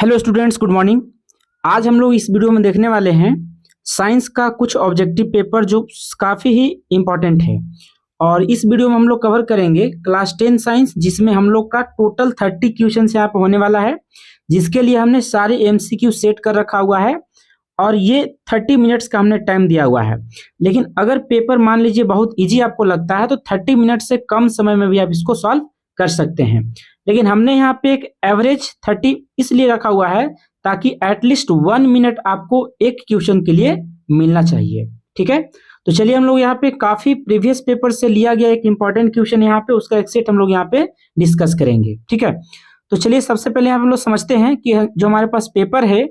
Hello students, good morning. आज हम लोग इस वीडियो में देखने वाले हैं साइंस का कुछ ऑब्जेक्टिव पेपर जो काफ़ी ही इम्पॉर्टेंट है। और इस वीडियो में हम लोग कवर करेंगे क्लास 10 साइंस, जिसमें हम लोग का टोटल 30 क्वेश्चन यहाँ पे होने वाला है, जिसके लिए हमने सारे MCQ सेट कर रखा हुआ है और ये 30 मिनट्स का हमने टाइम दिया हुआ है। लेकिन अगर पेपर मान लीजिए बहुत ईजी आपको लगता है तो 30 मिनट से कम समय में भी आप इसको सॉल्व कर सकते हैं। लेकिन हमने यहाँ पे एक एवरेज 30 इसलिए रखा हुआ है ताकि एटलीस्ट 1 मिनट आपको एक क्वेश्चन के लिए मिलना चाहिए। ठीक है, तो चलिए हम लोग यहाँ पे काफी प्रीवियस पेपर से लिया गया एक इंपॉर्टेंट क्वेश्चन यहाँ पे उसका एक सेट हम लोग यहाँ पे डिस्कस करेंगे। ठीक है, तो चलिए सबसे पहले हम लोग समझते हैं कि जो हमारे पास पेपर है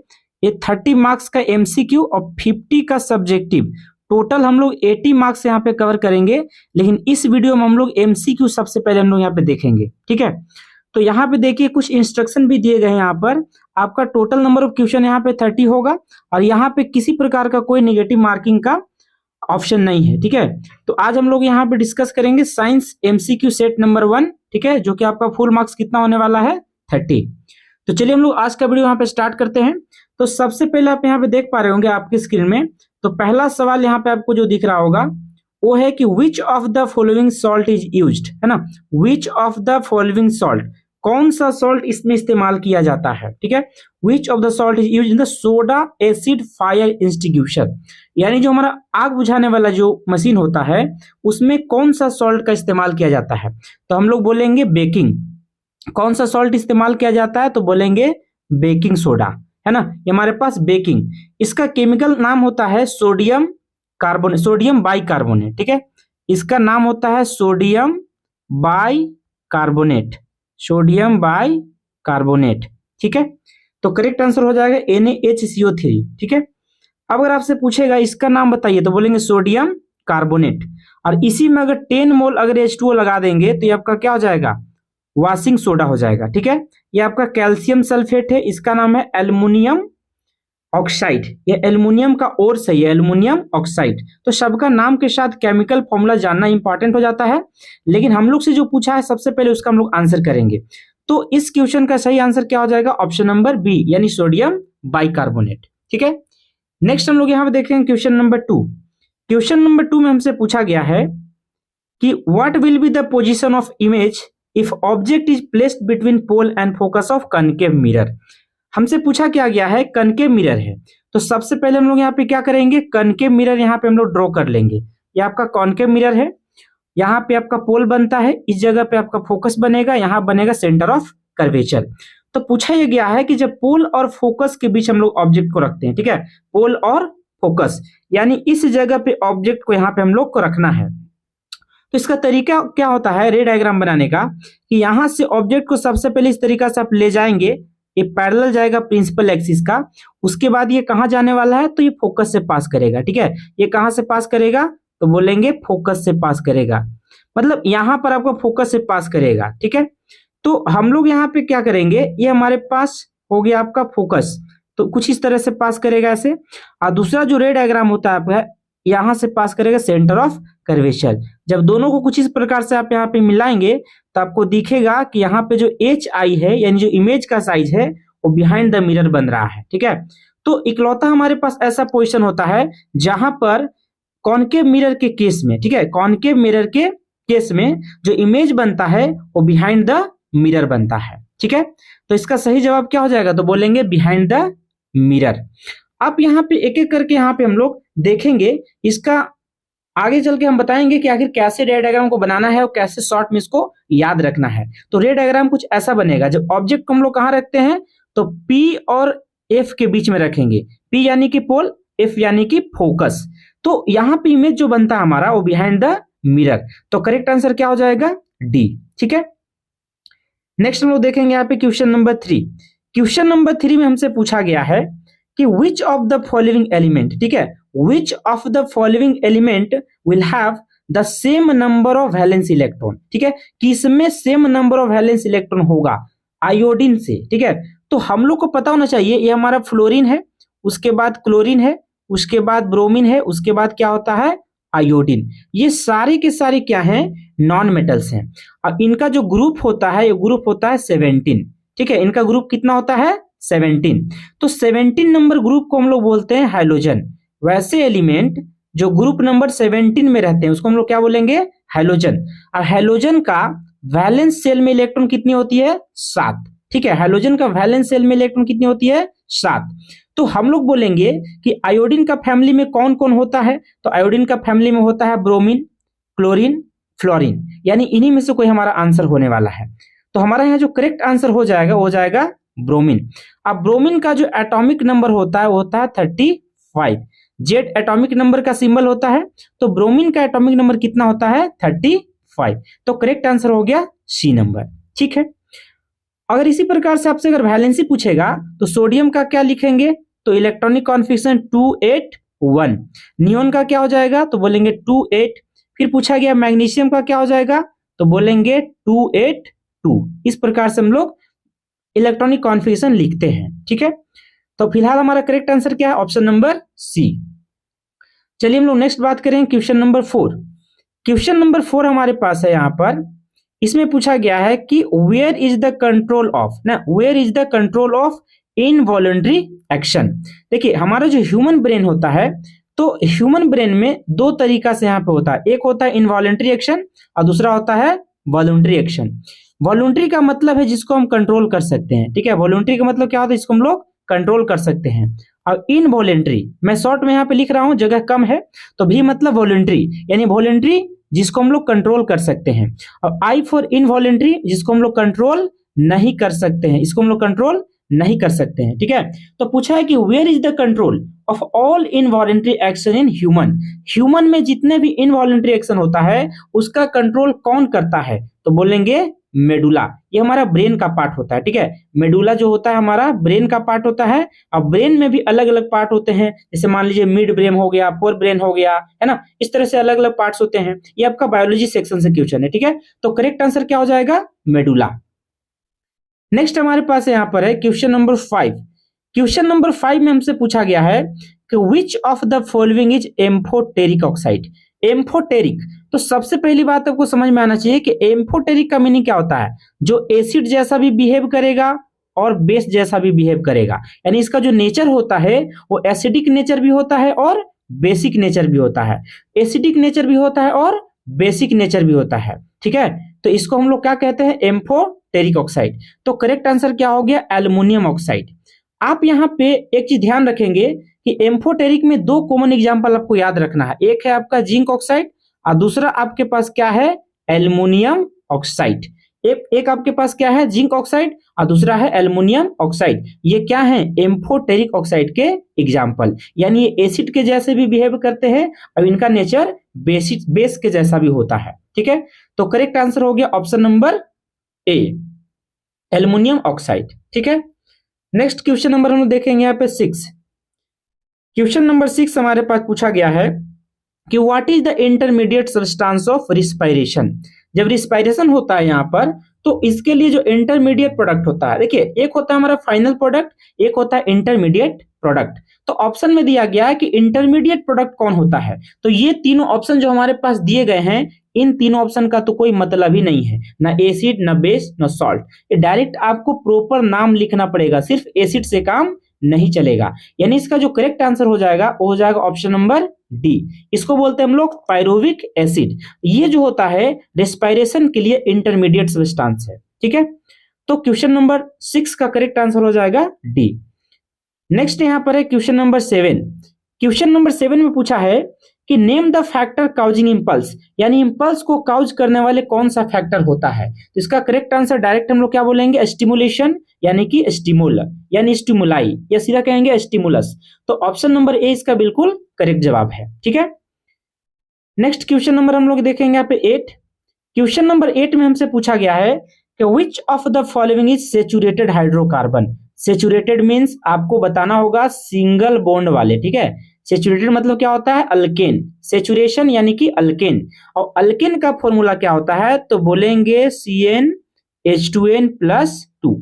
ये 30 मार्क्स का MCQ और 50 का सब्जेक्टिव, टोटल हम लोग 80 मार्क्स यहाँ पे कवर करेंगे। लेकिन इस वीडियो में हम लोग MCQ सबसे पहले हम लोग यहाँ पे देखेंगे। ठीक है, तो यहाँ पे देखिए कुछ इंस्ट्रक्शन भी दिए गए हैं। यहाँ पर आपका टोटल नंबर ऑफ क्वेश्चन यहाँ पे 30 होगा और यहाँ पे किसी प्रकार का कोई नेगेटिव मार्किंग का ऑप्शन नहीं है। ठीक है, तो आज हम लोग यहाँ पे डिस्कस करेंगे साइंस MCQ सेट नंबर 1। ठीक है, जो कि आपका फुल मार्क्स कितना होने वाला है 30। तो चलिए हम लोग आज का वीडियो यहाँ पे स्टार्ट करते हैं। तो सबसे पहले आप यहाँ पे देख पा रहे होंगे आपकी स्क्रीन में, तो पहला सवाल यहाँ पे आपको जो दिख रहा होगा वो है कि विच of the following salt is used, है ना। विच ऑफ द फॉलोइंग सॉल्ट, कौन सा सॉल्ट इसमें इस्तेमाल किया जाता है। ठीक है, विच of the salt is used in the soda acid fire extinguisher, यानी जो हमारा आग बुझाने वाला जो मशीन होता है उसमें कौन सा सॉल्ट का इस्तेमाल किया जाता है। तो हम लोग बोलेंगे बेकिंग। कौन सा सॉल्ट इस्तेमाल किया जाता है तो बोलेंगे बेकिंग सोडा, है ना। ये हमारे पास बेकिंग, इसका केमिकल नाम होता है सोडियम कार्बोनेट, सोडियम बाइकार्बोनेट। ठीक है, इसका नाम होता है सोडियम बाइकार्बोनेट, सोडियम बाइकार्बोनेट। ठीक है, तो करेक्ट आंसर हो जाएगा NaHCO3। ठीक है, अब अगर आपसे पूछेगा इसका नाम बताइए तो बोलेंगे सोडियम कार्बोनेट। और इसी में अगर 10 मोल अगर H2O लगा देंगे तो ये आपका क्या हो जाएगा, वॉशिंग सोडा हो जाएगा। ठीक है, ये आपका कैल्शियम सल्फेट है, इसका नाम है एल्युमिनियम ऑक्साइड। ये एल्युमिनियम का और सही है, एल्युमिनियम ऑक्साइड। तो सबका नाम के साथ केमिकल फॉर्मूला जानना इंपॉर्टेंट हो जाता है। लेकिन हम लोग से जो पूछा है सबसे पहले उसका हम लोग आंसर करेंगे। तो इस क्वेश्चन का सही आंसर क्या हो जाएगा, ऑप्शन नंबर बी, यानी सोडियम बाइकार्बोनेट। ठीक है, नेक्स्ट हम लोग यहाँ पे देखेंगे क्वेश्चन नंबर 2। क्वेश्चन नंबर 2 में हमसे पूछा गया है कि what will be the position of image if object is placed between pole and focus of concave mirror. हमसे पूछा क्या गया है, कनकेव मिरर है। तो सबसे पहले हम लोग यहाँ पे क्या करेंगे, कनकेव मिरर यहाँ पे हम लोग ड्रॉ कर लेंगे। ये आपका कॉनकेव मिरर है, यहाँ पे आपका पोल बनता है, इस जगह पे आपका फोकस बनेगा, यहाँ बनेगा सेंटर ऑफ कर्वेचर। तो पूछा यह गया है कि जब पोल और फोकस के बीच हम लोग ऑब्जेक्ट को रखते हैं, ठीक है, पोल और फोकस, यानी इस जगह पे ऑब्जेक्ट को यहाँ पे हम लोग को रखना है। तो इसका तरीका क्या होता है रे डायग्राम बनाने का, कि यहां से ऑब्जेक्ट को सबसे पहले इस तरीका से आप ले जाएंगे, ये पैरेलल जाएगा प्रिंसिपल एक्सिस का। उसके बाद ये कहां जाने वाला है, तो ये फोकस से पास करेगा। ठीक है, ये कहां से पास करेगा तो बोलेंगे फोकस से पास करेगा, मतलब यहां पर आपको फोकस से पास करेगा। ठीक है, तो हम लोग यहाँ पे क्या करेंगे, ये हमारे पास हो गया आपका फोकस, तो कुछ इस तरह से पास करेगा ऐसे। और दूसरा जो रे डायग्राम होता है आपका, यहां से पास करेगा सेंटर ऑफ कर्वेचर। जब दोनों को कुछ इस प्रकार से आप यहाँ पे मिलाएंगे तो आपको दिखेगा कि यहाँ पे जो HI है, यानी जो इमेज का साइज है, वो बिहाइंड द मिरर बन रहा है। ठीक है, तो इकलौता हमारे पास ऐसा पोजीशन होता है जहां पर कॉनकेव मिरर के केस में, ठीक है, कॉनकेव मिरर के केस में जो इमेज बनता है वो बिहाइंड द मिरर बनता है। ठीक है, तो इसका सही जवाब क्या हो जाएगा, तो बोलेंगे बिहाइंड द मिरर। अब यहाँ पे एक एक करके यहाँ पे हम लोग देखेंगे, इसका आगे चल के हम बताएंगे कि आखिर कैसे रे डायग्राम को बनाना है और कैसे शॉर्ट में इसको याद रखना है। तो रे डायग्राम कुछ ऐसा बनेगा, जब ऑब्जेक्ट को हम लोग कहाँ रखते हैं तो P और F के बीच में रखेंगे। P यानी कि पोल, F यानी कि फोकस। तो यहाँ पे इमेज जो बनता है हमारा वो बिहाइंड द मिरर। तो करेक्ट आंसर क्या हो जाएगा, D। ठीक है, नेक्स्ट हम लोग देखेंगे यहाँ पे क्वेश्चन नंबर 3। क्वेश्चन नंबर 3 में हमसे पूछा गया है कि which of the following element, ठीक है, which of the following element will have the same number of valence electron, ठीक है, किसमें same number of valence electron होगा आयोडीन से। ठीक है, तो हम लोग को पता होना चाहिए ये हमारा फ्लोरीन है, उसके बाद क्लोरीन है, उसके बाद ब्रोमीन है, उसके बाद क्या होता है आयोडीन। ये सारे के सारे क्या हैं, नॉन मेटल्स हैं। और इनका जो ग्रुप होता है, ये ग्रुप होता है 17। ठीक है, इनका ग्रुप कितना होता है 17। तो 17 नंबर ग्रुप को हम लोग बोलते हैं हैलोजन। वैसे एलिमेंट जो ग्रुप नंबर 17 में रहते हैं उसको हम लोग क्या बोलेंगे, हैलोजन। और हैलोजन का वैलेंस शेल में इलेक्ट्रॉन कितनी होती है, 7। ठीक है, हैलोजन का वैलेंस शेल में इलेक्ट्रॉन कितनी होती है, 7। तो हम लोग बोलेंगे कि आयोडीन का फैमिली में कौन कौन होता है, तो आयोडीन का फैमिली में होता है ब्रोमीन, क्लोरीन, फ्लोरीन, यानी इन्हीं में से कोई हमारा आंसर होने वाला है। तो हमारा यहाँ जो करेक्ट आंसर हो जाएगा वो हो जाएगा ब्रोमीन। अब ब्रोमीन का जो एटॉमिक नंबर होता है वो होता है 35। जेड एटॉमिक नंबर का सिंबल होता है, तो ब्रोमीन का एटॉमिक नंबर कितना होता है, 35। तो करेक्ट आंसर हो गया सी नंबर। ठीक है, अगर इसी प्रकार से आपसे अगर वैलेंसी पूछेगा तो सोडियम का क्या लिखेंगे, तो इलेक्ट्रॉनिक कॉन्फिगरेशन 281। नियोन का क्या हो जाएगा, तो बोलेंगे 28। फिर पूछा गया मैग्नीशियम का क्या हो जाएगा, तो बोलेंगे 282। इस प्रकार से हम लोग इलेक्ट्रॉनिक कॉन्फिगरेशन लिखते हैं। ठीक है, तो फिलहाल हमारा करेक्ट आंसर क्या है, ऑप्शन नंबर सी। चलिए हम लोग नेक्स्ट बात करें क्वेश्चन नंबर 4। क्वेश्चन नंबर 4 हमारे पास है यहाँ पर, इसमें पूछा गया है कि where is the control of, ना where is the control of involuntary action. देखिए हमारा जो ह्यूमन ब्रेन होता है, तो ह्यूमन ब्रेन में दो तरीका से यहाँ पे होता है, एक होता है इनवॉलंटरी एक्शन और दूसरा होता है वॉलंटरी एक्शन। वॉलंटरी का मतलब है जिसको हम कंट्रोल कर सकते हैं। ठीक है, वॉलंटरी का मतलब क्या होता है, इसको हम लोग कंट्रोल कर सकते हैं। और इनवॉलंटरी मैं शॉर्ट में यहाँ पे लिख रहा हूं, जगह कम है, तो भी मतलब वॉलंटरी, यानी वॉलंटरी जिसको हम लोग कंट्रोल कर सकते हैं। और आई फॉर इनवॉलंटरी जिसको हम लोग कंट्रोल नहीं कर सकते हैं, इसको हम लोग कंट्रोल नहीं कर सकते हैं। ठीक है, तो पूछा है कि where is the control of all involuntary action in human. Human में जितने भी इनवॉलंटरी एक्शन होता है उसका कंट्रोल कौन करता है, तो बोलेंगे मेडुला। ये हमारा ब्रेन का पार्ट होता है। ठीक है, मेडुला जो होता है हमारा ब्रेन का पार्ट होता है। अब ब्रेन में भी अलग अलग पार्ट होते हैं, जैसे मान लीजिए मिड ब्रेन हो गया, फोर ब्रेन हो गया, है ना, इस तरह से अलग अलग पार्ट्स होते हैं। ये आपका बायोलॉजी सेक्शन से क्वेश्चन है। ठीक है, तो करेक्ट आंसर क्या हो जाएगा, मेडुला। नेक्स्ट हमारे पास यहाँ पर है क्वेश्चन नंबर 5। क्वेश्चन नंबर 5 में हमसे पूछा गया है कि विच of the following is amphoteric oxide. Amphoteric, तो सबसे पहली बात आपको समझ में आना चाहिए कि एम्फोटेरिक का मीनिंग क्या होता है, जो एसिड जैसा भी बिहेव करेगा और बेस जैसा भी बिहेव करेगा। यानी इसका जो नेचर होता है वो एसिडिक नेचर भी होता है और बेसिक नेचर भी होता है, एसिडिक नेचर भी होता है और बेसिक नेचर भी होता है। ठीक है, तो इसको हम लोग क्या कहते हैं, एम्फोटेरिक ऑक्साइड। तो करेक्ट आंसर क्या हो गया, एल्युमिनियम ऑक्साइड। आप यहाँ पे एक चीज ध्यान रखेंगे कि एम्फोटेरिक में दो कॉमन एग्जांपल आपको याद रखना है, एक है आपका जिंक ऑक्साइड और दूसरा आपके पास क्या है, एल्युमिनियम ऑक्साइड। एक आपके पास क्या है, जिंक ऑक्साइड और दूसरा है एल्युमिनियम ऑक्साइड। ये क्या है, एम्फोटेरिक ऑक्साइड के एग्जांपल। यानी ये एसिड के जैसे भी बिहेव करते हैं और इनका नेचर बेस के जैसा भी होता है। ठीक है, तो करेक्ट आंसर हो गया option number A, aluminium oxide. ठीक है, नेक्स्ट क्वेश्चन नंबर हम देखेंगे यहाँ पे 6। क्वेश्चन नंबर 6 हमारे पास पूछा गया है कि what is the intermediate substance of respiration. जब रिस्पायरेशन होता है यहाँ पर, तो इसके लिए जो इंटरमीडिएट प्रोडक्ट होता है, देखिए एक होता है हमारा फाइनल प्रोडक्ट, एक होता है इंटरमीडिएट प्रोडक्ट। तो ऑप्शन में दिया गया है कि इंटरमीडिएट प्रोडक्ट कौन होता है, तो ये तीनों ऑप्शन जो हमारे पास दिए गए हैं, इन तीनों ऑप्शन का तो कोई मतलब ही नहीं है, ना एसिड, ना बेस, ना सॉल्ट। ये डायरेक्ट आपको प्रॉपर नाम लिखना पड़ेगा, सिर्फ एसिड से काम नहीं चलेगा। यानी इसका जो करेक्ट आंसर हो जाएगा वो हो जाएगा ऑप्शन नंबर डी। इसको बोलते हैं हम लोग पायरुविक एसिड। ये जो होता है रेस्पायरेशन के लिए इंटरमीडिएट सब्सटेंस है। ठीक है, तो क्वेश्चन नंबर 6 का करेक्ट आंसर हो जाएगा डी। नेक्स्ट यहां पर है क्वेश्चन नंबर 7। क्वेश्चन नंबर 7 में पूछा है कि name the factor causing impulse, यानी इंपल्स को काउज करने वाले कौन सा फैक्टर होता है। तो इसका करेक्ट आंसर डायरेक्ट हम लोग क्या बोलेंगे, स्टिमुलेशन, यानी कि स्टिमुल, यानी स्टिमुलाई, या सीधा कहेंगे स्टिमुलस। तो ऑप्शन नंबर ए इसका बिल्कुल करेक्ट जवाब है। ठीक है, नेक्स्ट क्वेश्चन नंबर हम लोग देखेंगे यहाँ पे 8। क्वेश्चन नंबर 8 में हमसे पूछा गया है कि विच of the following is saturated hydrocarbon. Saturated means आपको बताना होगा सिंगल बॉन्ड वाले। ठीक है, सेचुरेटेड मतलब क्या होता है, अल्केन। सेचुरेशन यानी कि अल्केन, और अल्केन का फॉर्मूला क्या होता है, तो बोलेंगे CnH2n+2।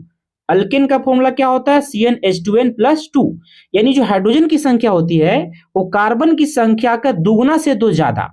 अल्केन का फॉर्मूला क्या होता है, CnH2n+2। यानी जो हाइड्रोजन की संख्या होती है वो कार्बन की संख्या का दुगुना से 2 ज्यादा।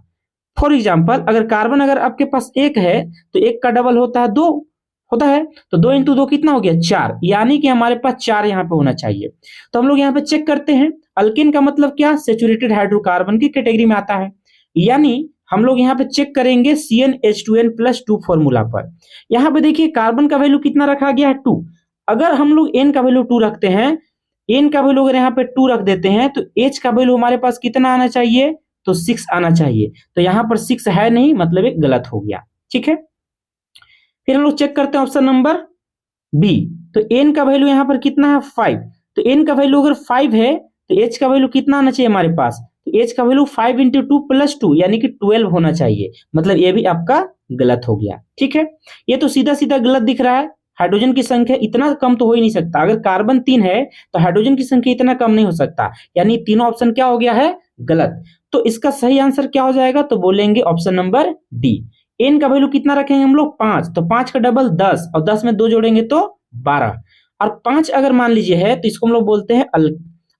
फॉर एग्जाम्पल अगर कार्बन अगर आपके पास 1 है तो 1 का डबल होता है 2, होता है। तो 2 इंटू 2 कितना हो गया 4, यानी कि हमारे पास 4 यहाँ पे होना चाहिए। तो हम लोग यहाँ पे चेक करते हैं, अल्केन का मतलब क्या, सेचुरेटेड हाइड्रोकार्बन की कैटेगरी में आता है। यानी हम लोग यहाँ पे चेक करेंगे CnH2n+2 फॉर्मूला पर। यहाँ पे देखिए कार्बन का वैल्यू कितना रखा गया है 2। अगर हम लोग n का वैल्यू 2 रखते हैं, n का वैल्यू अगर यहाँ पे 2 रख देते हैं तो h का वैल्यू हमारे पास कितना आना चाहिए, तो 6 आना चाहिए। तो यहाँ पर 6 है नहीं, मतलब एक गलत हो गया। ठीक है, फिर हम लोग चेक करते हैं ऑप्शन नंबर बी। तो n का वैल्यू यहाँ पर कितना है 5। तो n का वैल्यू अगर 5 है तो h का वैल्यू कितना आना चाहिए हमारे पास, तो h का वैल्यू 5 इंटू 2 प्लस 2 यानी कि 12 होना चाहिए। मतलब ये भी आपका गलत हो गया। ठीक है, ये तो सीधा सीधा गलत दिख रहा है। हाइड्रोजन की संख्या इतना कम तो हो ही नहीं सकता। अगर कार्बन 3 है तो हाइड्रोजन की संख्या इतना कम नहीं हो सकता, यानी तीनों ऑप्शन क्या हो गया है, गलत। तो इसका सही आंसर क्या हो जाएगा, तो बोलेंगे ऑप्शन नंबर डी। n का वैल्यू कितना रखेंगे हम लोग 5, तो 5 का डबल 10 और 10 में 2 जोड़ेंगे तो 12। और 5 अगर मान लीजिए है तो इसको हम लोग बोलते हैं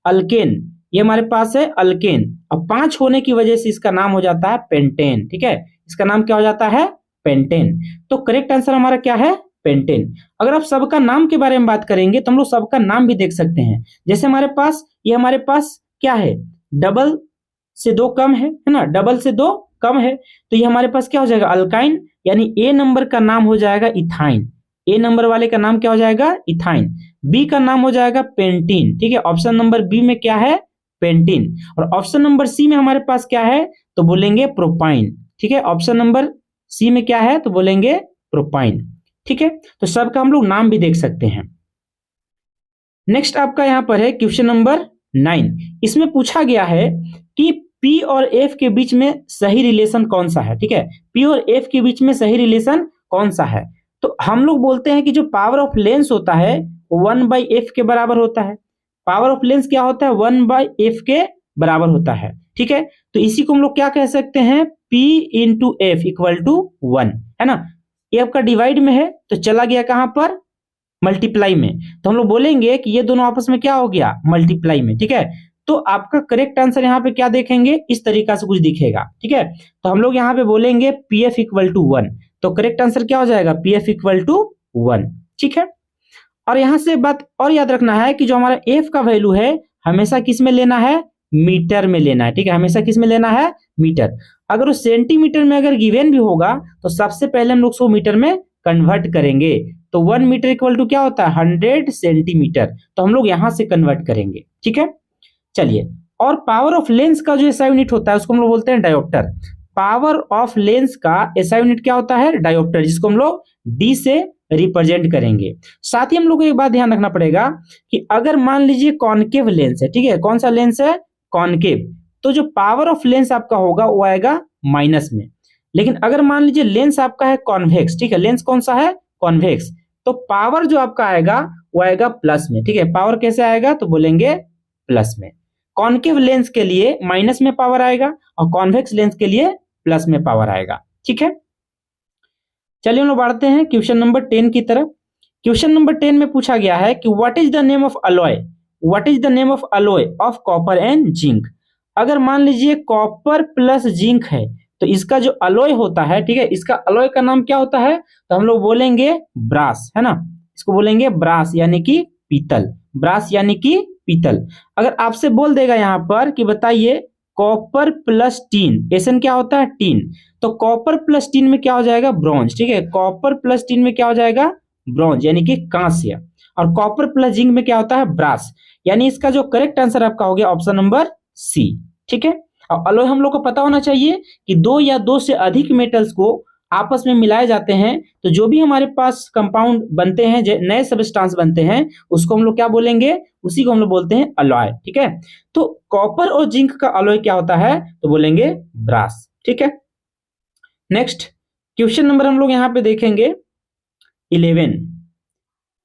अल्केन। ये हमारे पास है अल्केन, और 5 होने की वजह से इसका नाम हो जाता है पेंटेन। ठीक है, इसका नाम क्या हो जाता है, पेंटेन। तो करेक्ट आंसर हमारा क्या है, पेंटेन। अगर आप सबका नाम के बारे में बात करेंगे तो हम लोग सबका नाम भी देख सकते हैं। जैसे हमारे पास ये हमारे पास क्या है, डबल से 2 कम है ना, डबल से 2 कम है, तो ये हमारे पास क्या हो जाएगा, अल्काइन। यानी ए नंबर का नाम हो जाएगा इथाइन। ए नंबर वाले का नाम क्या हो जाएगा, इथाइन। बी का नाम हो जाएगा पेंटीन। ठीक है, ऑप्शन नंबर बी में क्या है, पेंटीन। और ऑप्शन नंबर सी में हमारे पास क्या है, तो बोलेंगे प्रोपाइन। ठीक है, ऑप्शन नंबर सी में क्या है, तो बोलेंगे प्रोपाइन। ठीक है, तो सबका हम लोग नाम भी देख सकते हैं। नेक्स्ट आपका यहां पर है क्वेश्चन नंबर 9। इसमें पूछा गया है कि P और F के बीच में सही रिलेशन कौन सा है। ठीक है, P और F के बीच में सही रिलेशन कौन सा है, तो हम लोग बोलते हैं कि जो पावर ऑफ लेंस होता है 1/f के बराबर होता है। पावर ऑफ लेंस क्या होता है, 1/f के बराबर होता है। ठीक है, तो इसी को हम लोग क्या कह सकते हैं, P into f equal to 1, है ना। ये आपका डिवाइड में है तो चला गया कहां पर, मल्टीप्लाई में। तो हम लोग बोलेंगे कि ये दोनों आपस में क्या हो गया, मल्टीप्लाई में। ठीक है, तो आपका करेक्ट आंसर यहाँ पे क्या देखेंगे, इस तरीका से कुछ दिखेगा। ठीक है, तो हम लोग यहाँ पे बोलेंगे PF इक्वल टू 1। तो करेक्ट आंसर क्या हो जाएगा, PF इक्वल टू 1। ठीक है, और यहां से बात और याद रखना है कि जो हमारा F का वैल्यू है हमेशा किस में लेना है, मीटर में लेना है। ठीक है, हमेशा किस में लेना है, मीटर। अगर वो सेंटीमीटर में अगर गिवन भी होगा तो सबसे पहले हम लोग उसको मीटर में कन्वर्ट करेंगे। तो 1 मीटर इक्वल टू क्या होता है, 100 सेंटीमीटर। तो हम लोग यहां से कन्वर्ट करेंगे। ठीक है, चलिए, और पावर ऑफ लेंस का जो एसआई यूनिट होता है उसको हम लोग बोलते हैं डायोप्टर। पावर ऑफ लेंस का एसआई यूनिट क्या होता है, डायोप्टर, जिसको हम लोग डी से रिप्रेजेंट करेंगे। साथ ही हम लोग को एक बात ध्यान रखना पड़ेगा कि अगर मान लीजिए कॉनकेव लेंस है, ठीक है, कौन सा लेंस है, कॉनकेव, तो जो पावर ऑफ लेंस आपका होगा वो आएगा माइनस में। लेकिन अगर मान लीजिए लेंस आपका है कॉन्वेक्स, ठीक है, लेंस कौन सा है, कॉन्वेक्स, तो पावर जो आपका आएगा वो आएगा प्लस में। ठीक है, पावर कैसे आएगा, तो बोलेंगे प्लस में। कॉनकेव लेंस के लिए माइनस में पावर आएगा और कॉन्वेक्स लेंस के लिए प्लस में पावर आएगा। ठीक है, चलिए हम लोग बढ़ते हैं क्वेश्चन नंबर 10 की तरफ। क्वेश्चन नंबर 10 में पूछा गया है कि what is the name of alloy, what is the name of alloy of copper and zinc. अगर मान लीजिए कॉपर प्लस जिंक है तो इसका जो अलॉय होता है, ठीक है, इसका अलॉय का नाम क्या होता है, तो हम लोग बोलेंगे ब्रास, है ना। इसको बोलेंगे ब्रास यानी कि पीतल, ब्रास यानी कि पीतल। अगर आपसे बोल देगा यहां पर कि बताइए कॉपर प्लस टीन, एसन क्या होता है, टीन, तो कॉपर प्लस टीन में क्या हो जाएगा, ब्रॉन्ज। ठीक है, कॉपर प्लस टीन में क्या हो जाएगा, ब्रॉन्ज यानी कि कांस्य। और कॉपर प्लस जिंक में क्या होता है, ब्रास। यानी इसका जो करेक्ट आंसर आपका हो गया ऑप्शन नंबर सी। ठीक है, और अलॉय हम लोग को पता होना चाहिए कि 2 या 2 से अधिक मेटल्स को आपस में मिलाए जाते हैं तो जो भी हमारे पास कंपाउंड बनते हैं, नए सबस्टांस बनते हैं, उसको हम लोग क्या बोलेंगे, उसी को हम लोग बोलते हैं अलॉय। ठीक है, तो कॉपर और जिंक का अलॉय क्या होता है, तो बोलेंगे ब्रास। ठीक है, नेक्स्ट क्वेश्चन नंबर हम लोग यहां पे देखेंगे 11।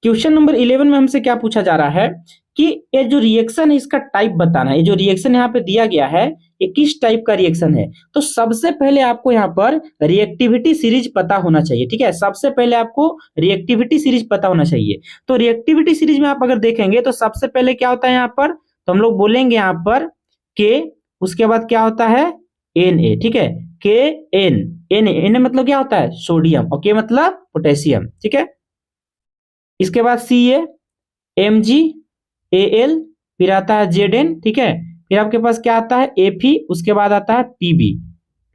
क्वेश्चन नंबर 11 में हमसे क्या पूछा जा रहा है कि ये जो रिएक्शन है इसका टाइप बताना है। ये जो रिएक्शन यहाँ पे दिया गया है ये किस टाइप का रिएक्शन है। तो सबसे पहले आपको यहाँ पर रिएक्टिविटी सीरीज पता होना चाहिए। ठीक है, सबसे पहले आपको रिएक्टिविटी सीरीज पता होना चाहिए। तो रिएक्टिविटी सीरीज में आप अगर देखेंगे तो सबसे पहले क्या होता है यहाँ पर, तो हम लोग बोलेंगे यहाँ पर के, उसके बाद क्या होता है Na। ठीक है, के एन, एन मतलब क्या होता है, सोडियम, और के मतलब पोटेशियम। ठीक है, इसके बाद Ca, Mg, Al, फिर आता है Zn, ठीक है। फिर आपके पास क्या आता है Fe, उसके बाद आता है Pb,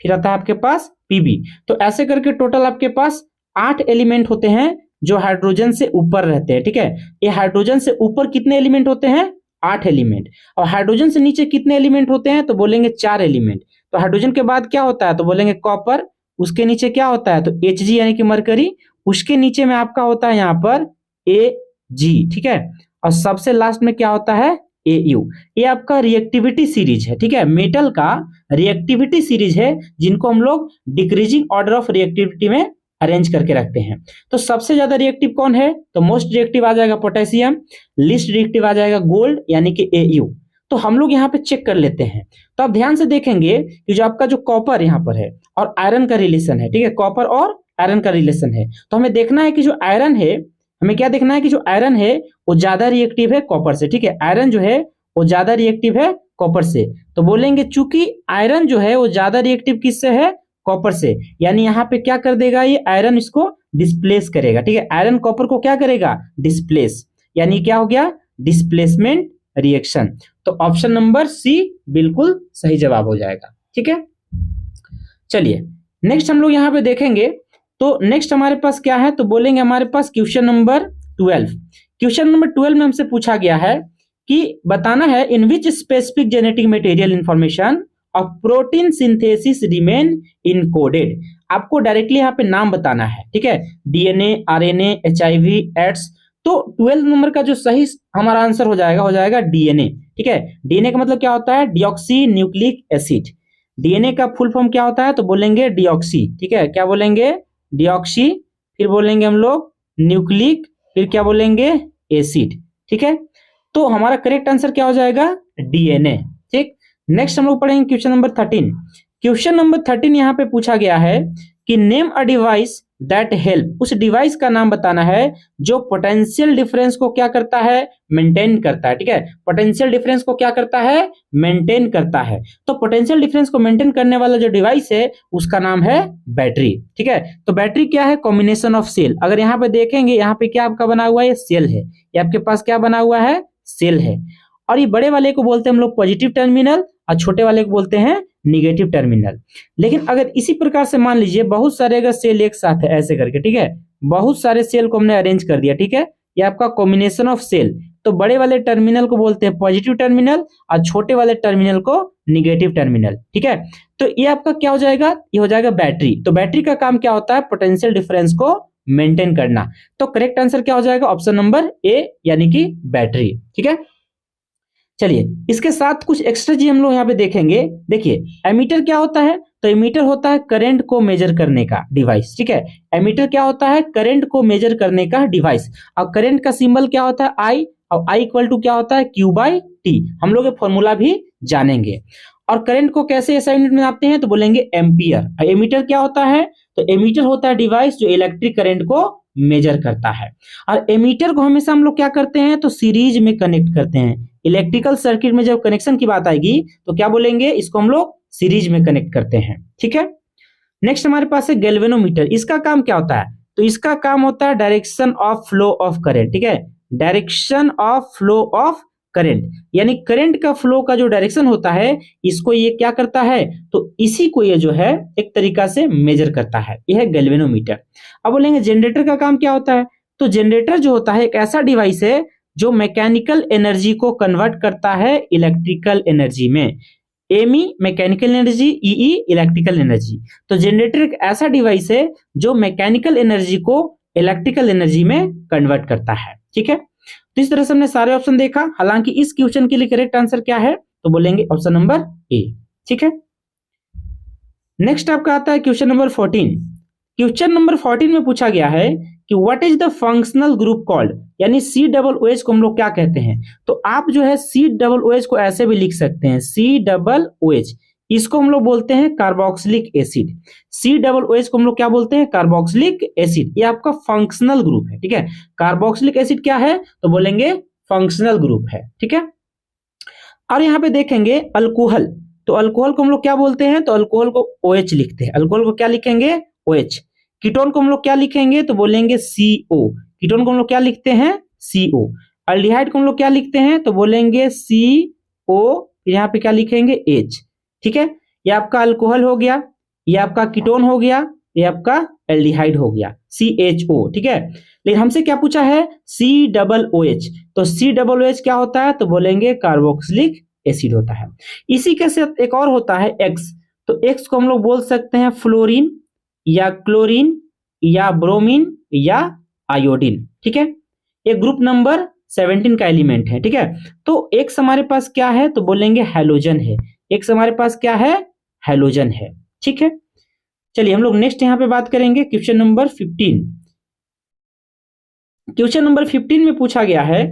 फिर आता है आपके पास Pb। तो ऐसे करके टोटल आपके पास 8 एलिमेंट होते हैं जो हाइड्रोजन से ऊपर रहते हैं, ठीक है। ये हाइड्रोजन से ऊपर कितने एलिमेंट होते हैं? 8 एलिमेंट। और हाइड्रोजन से नीचे कितने एलिमेंट होते हैं? तो बोलेंगे 4 एलिमेंट। तो हाइड्रोजन के बाद क्या होता है? तो बोलेंगे कॉपर, उसके नीचे क्या होता है? तो Hg यानी कि मरकरी, उसके नीचे में आपका होता है यहाँ पर Ag, ठीक है। और सबसे लास्ट में क्या होता है? Au। ये आपका रिएक्टिविटी सीरीज है, ठीक है। मेटल का रिएक्टिविटी सीरीज है जिनको हम लोग डिक्रीजिंग ऑर्डर ऑफ रिएक्टिविटी में अरेंज करके रखते हैं। तो सबसे ज्यादा रिएक्टिव कौन है? तो मोस्ट रिएक्टिव आ जाएगा पोटेशियम, लीस्ट रिएक्टिव आ जाएगा गोल्ड यानी कि Au। तो हम लोग यहाँ पे चेक कर लेते हैं। तो आप ध्यान से देखेंगे कि जो आपका जो कॉपर यहाँ पर है और आयरन का रिलेशन है, ठीक है। कॉपर और आयरन का रिलेशन है, तो हमें देखना है कि जो आयरन है, हमें क्या देखना है कि जो आयरन है वो ज्यादा रिएक्टिव है कॉपर से, ठीक है। आयरन जो है वो ज्यादा रिएक्टिव है कॉपर से। तो बोलेंगे चूंकि आयरन जो है वो ज्यादा रिएक्टिव किससे है? कॉपर से। यानी यहाँ पे क्या कर देगा ये आयरन, इसको डिस्प्लेस करेगा, ठीक है। आयरन कॉपर को क्या करेगा? डिस्प्लेस। यानी क्या हो गया? Displacement reaction. तो ऑप्शन नंबर सी बिल्कुल सही जवाब हो जाएगा, ठीक है। चलिए नेक्स्ट हम लोग यहाँ पे देखेंगे। तो नेक्स्ट हमारे पास क्या है? तो बोलेंगे हमारे पास क्वेश्चन नंबर 12। क्वेश्चन नंबर 12 में हमसे पूछा गया है कि बताना है in which specific genetic material information of protein synthesis remain encoded. आपको डायरेक्टली यहाँ पे नाम बताना है, ठीक है। DNA, RNA, HIV, AIDS. तो 12 नंबर का जो सही हमारा आंसर हो जाएगा डीएनए, ठीक है। डीएनए का मतलब क्या होता है? Deoxy nucleic acid. डीएनए का फुल फॉर्म क्या होता है? तो बोलेंगे डिऑक्सी, ठीक है। क्या बोलेंगे? डिऑक्सी। फिर बोलेंगे हम लोग न्यूक्लिक, फिर क्या बोलेंगे? एसिड, ठीक है। तो हमारा करेक्ट आंसर क्या हो जाएगा? डीएनए, ठीक। नेक्स्ट हम लोग पढ़ेंगे क्वेश्चन नंबर 13। क्वेश्चन नंबर 13 यहाँ पे पूछा गया है कि name a device that help. उस डिवाइस का नाम बताना है जो पोटेंशियल डिफरेंस को क्या करता है? मेंटेन करता है, ठीक है। पोटेंशियल डिफरेंस को क्या करता है? मेंटेन करता है। तो पोटेंशियल डिफरेंस को मेंटेन करने वाला जो डिवाइस है उसका नाम है बैटरी, ठीक है। तो बैटरी क्या है? Combination of cell. अगर यहाँ पे देखेंगे, यहाँ पे क्या आपका बना हुआ है? सेल है। ये आपके पास क्या बना हुआ है? सेल है। और ये बड़े वाले को बोलते हैं हम लोग पॉजिटिव टर्मिनल और छोटे वाले को बोलते हैं निगेटिव टर्मिनल। लेकिन अगर इसी प्रकार से मान लीजिए बहुत सारे अगर सेल एक साथ है ऐसे करके, ठीक है, बहुत सारे सेल को हमने अरेंज कर दिया, ठीक है, ये आपका कॉम्बिनेशन ऑफ सेल। तो बड़े वाले टर्मिनल को बोलते हैं पॉजिटिव टर्मिनल और छोटे वाले टर्मिनल को निगेटिव टर्मिनल, ठीक है। तो ये आपका क्या हो जाएगा? ये हो जाएगा बैटरी। तो बैटरी का काम क्या होता है? पोटेंशियल डिफरेंस को मेंटेन करना। तो करेक्ट आंसर क्या हो जाएगा? ऑप्शन नंबर ए यानी कि बैटरी, ठीक है। चलिए इसके साथ कुछ एक्स्ट्रा चीज हम लोग यहाँ पे देखेंगे। देखिए एमीटर क्या होता है? तो एमीटर होता है करंट को मेजर करने का डिवाइस, ठीक है। एमीटर क्या होता है? करंट को मेजर करने का डिवाइस। और करंट का सिंबल क्या होता है? आई। और आई इक्वल टू क्या होता है? Q by T. हम लोग ये फॉर्मूला भी जानेंगे। और करंट को कैसे ऐसा यूनिट में नापते हैं? तो बोलेंगे एम्पियर। एमीटर क्या होता है? तो एमीटर होता है डिवाइस जो इलेक्ट्रिक करंट को मेजर करता है। और एमीटर को हमेशा हम लोग क्या करते हैं? तो सीरीज में कनेक्ट करते हैं। इलेक्ट्रिकल सर्किट में जब कनेक्शन की बात आएगी तो क्या बोलेंगे? इसको हम लोग सीरीज में कनेक्ट करते हैं, ठीक है। नेक्स्ट हमारे पास है गैल्वेनोमीटर। इसका काम क्या होता है? तो इसका काम होता है direction of flow of current, ठीक है। Direction of flow of current, यानी करंट का फ्लो का जो डायरेक्शन होता है इसको ये क्या करता है? तो इसी को ये जो है एक तरीका से मेजर करता है। यह है गैल्वेनोमीटर। अब बोलेंगे जनरेटर का काम क्या होता है? तो जनरेटर जो होता है एक ऐसा डिवाइस है जो मैकेनिकल एनर्जी को कन्वर्ट करता है इलेक्ट्रिकल एनर्जी में। ME mechanical energy, EE electrical energy. तो जनरेटर एक ऐसा डिवाइस है जो मैकेनिकल एनर्जी को इलेक्ट्रिकल एनर्जी में कन्वर्ट करता है, ठीक है। तो इस तरह से हमने सारे ऑप्शन देखा। हालांकि इस क्वेश्चन के लिए करेक्ट आंसर क्या है? तो बोलेंगे ऑप्शन नंबर ए, ठीक है। नेक्स्ट आपका आता है क्वेश्चन नंबर 14। क्वेश्चन नंबर 14 में पूछा गया है कि what is the functional group called, यानी COOH को हम लोग क्या कहते हैं? तो आप जो है COOH को ऐसे भी लिख सकते हैं, COOH। इसको हम लोग बोलते हैं कार्बोक्सिलिक एसिड। COOH को हम लोग क्या बोलते हैं? Carboxylic acid. ये आपका फंक्शनल ग्रुप है, ठीक है। कार्बोक्सिलिक एसिड क्या है? तो बोलेंगे फंक्शनल ग्रुप है, ठीक है। और यहाँ पे देखेंगे अल्कोहल। तो अल्कोहल को हम लोग क्या बोलते हैं? तो अल्कोहल को OH लिखते हैं। अल्कोहल को क्या लिखेंगे? OH। कीटोन को हम लोग क्या लिखेंगे? तो बोलेंगे CO। कीटोन को हम लोग क्या लिखते हैं, CO। अल्डिहाइड को हम लोग क्या लिखते हैं, तो बोलेंगे CO, यहाँ पे क्या लिखेंगे, H। ठीक है, ये आपका अल्कोहल हो गया, ये आपका कीटोन हो गया, ये आपका एल्डिहाइड हो गया, CHO। ठीक है, लेकिन हमसे क्या पूछा है, COOH। तो COOH क्या होता है, तो बोलेंगे कार्बोक्सिलिक एसिड होता है। इसी के साथ एक और होता है X। तो X को हम लोग बोल सकते हैं फ्लोरीन या क्लोरीन या ब्रोमीन या आयोडीन। ठीक है, ये ग्रुप नंबर 17 का एलिमेंट है। ठीक है, तो X हमारे पास क्या है, तो बोलेंगे हैलोजन है। X हमारे पास क्या है, हैलोजन है। ठीक है, चलिए हम लोग नेक्स्ट यहां पे बात करेंगे क्वेश्चन नंबर 15। क्वेश्चन नंबर 15 में पूछा गया है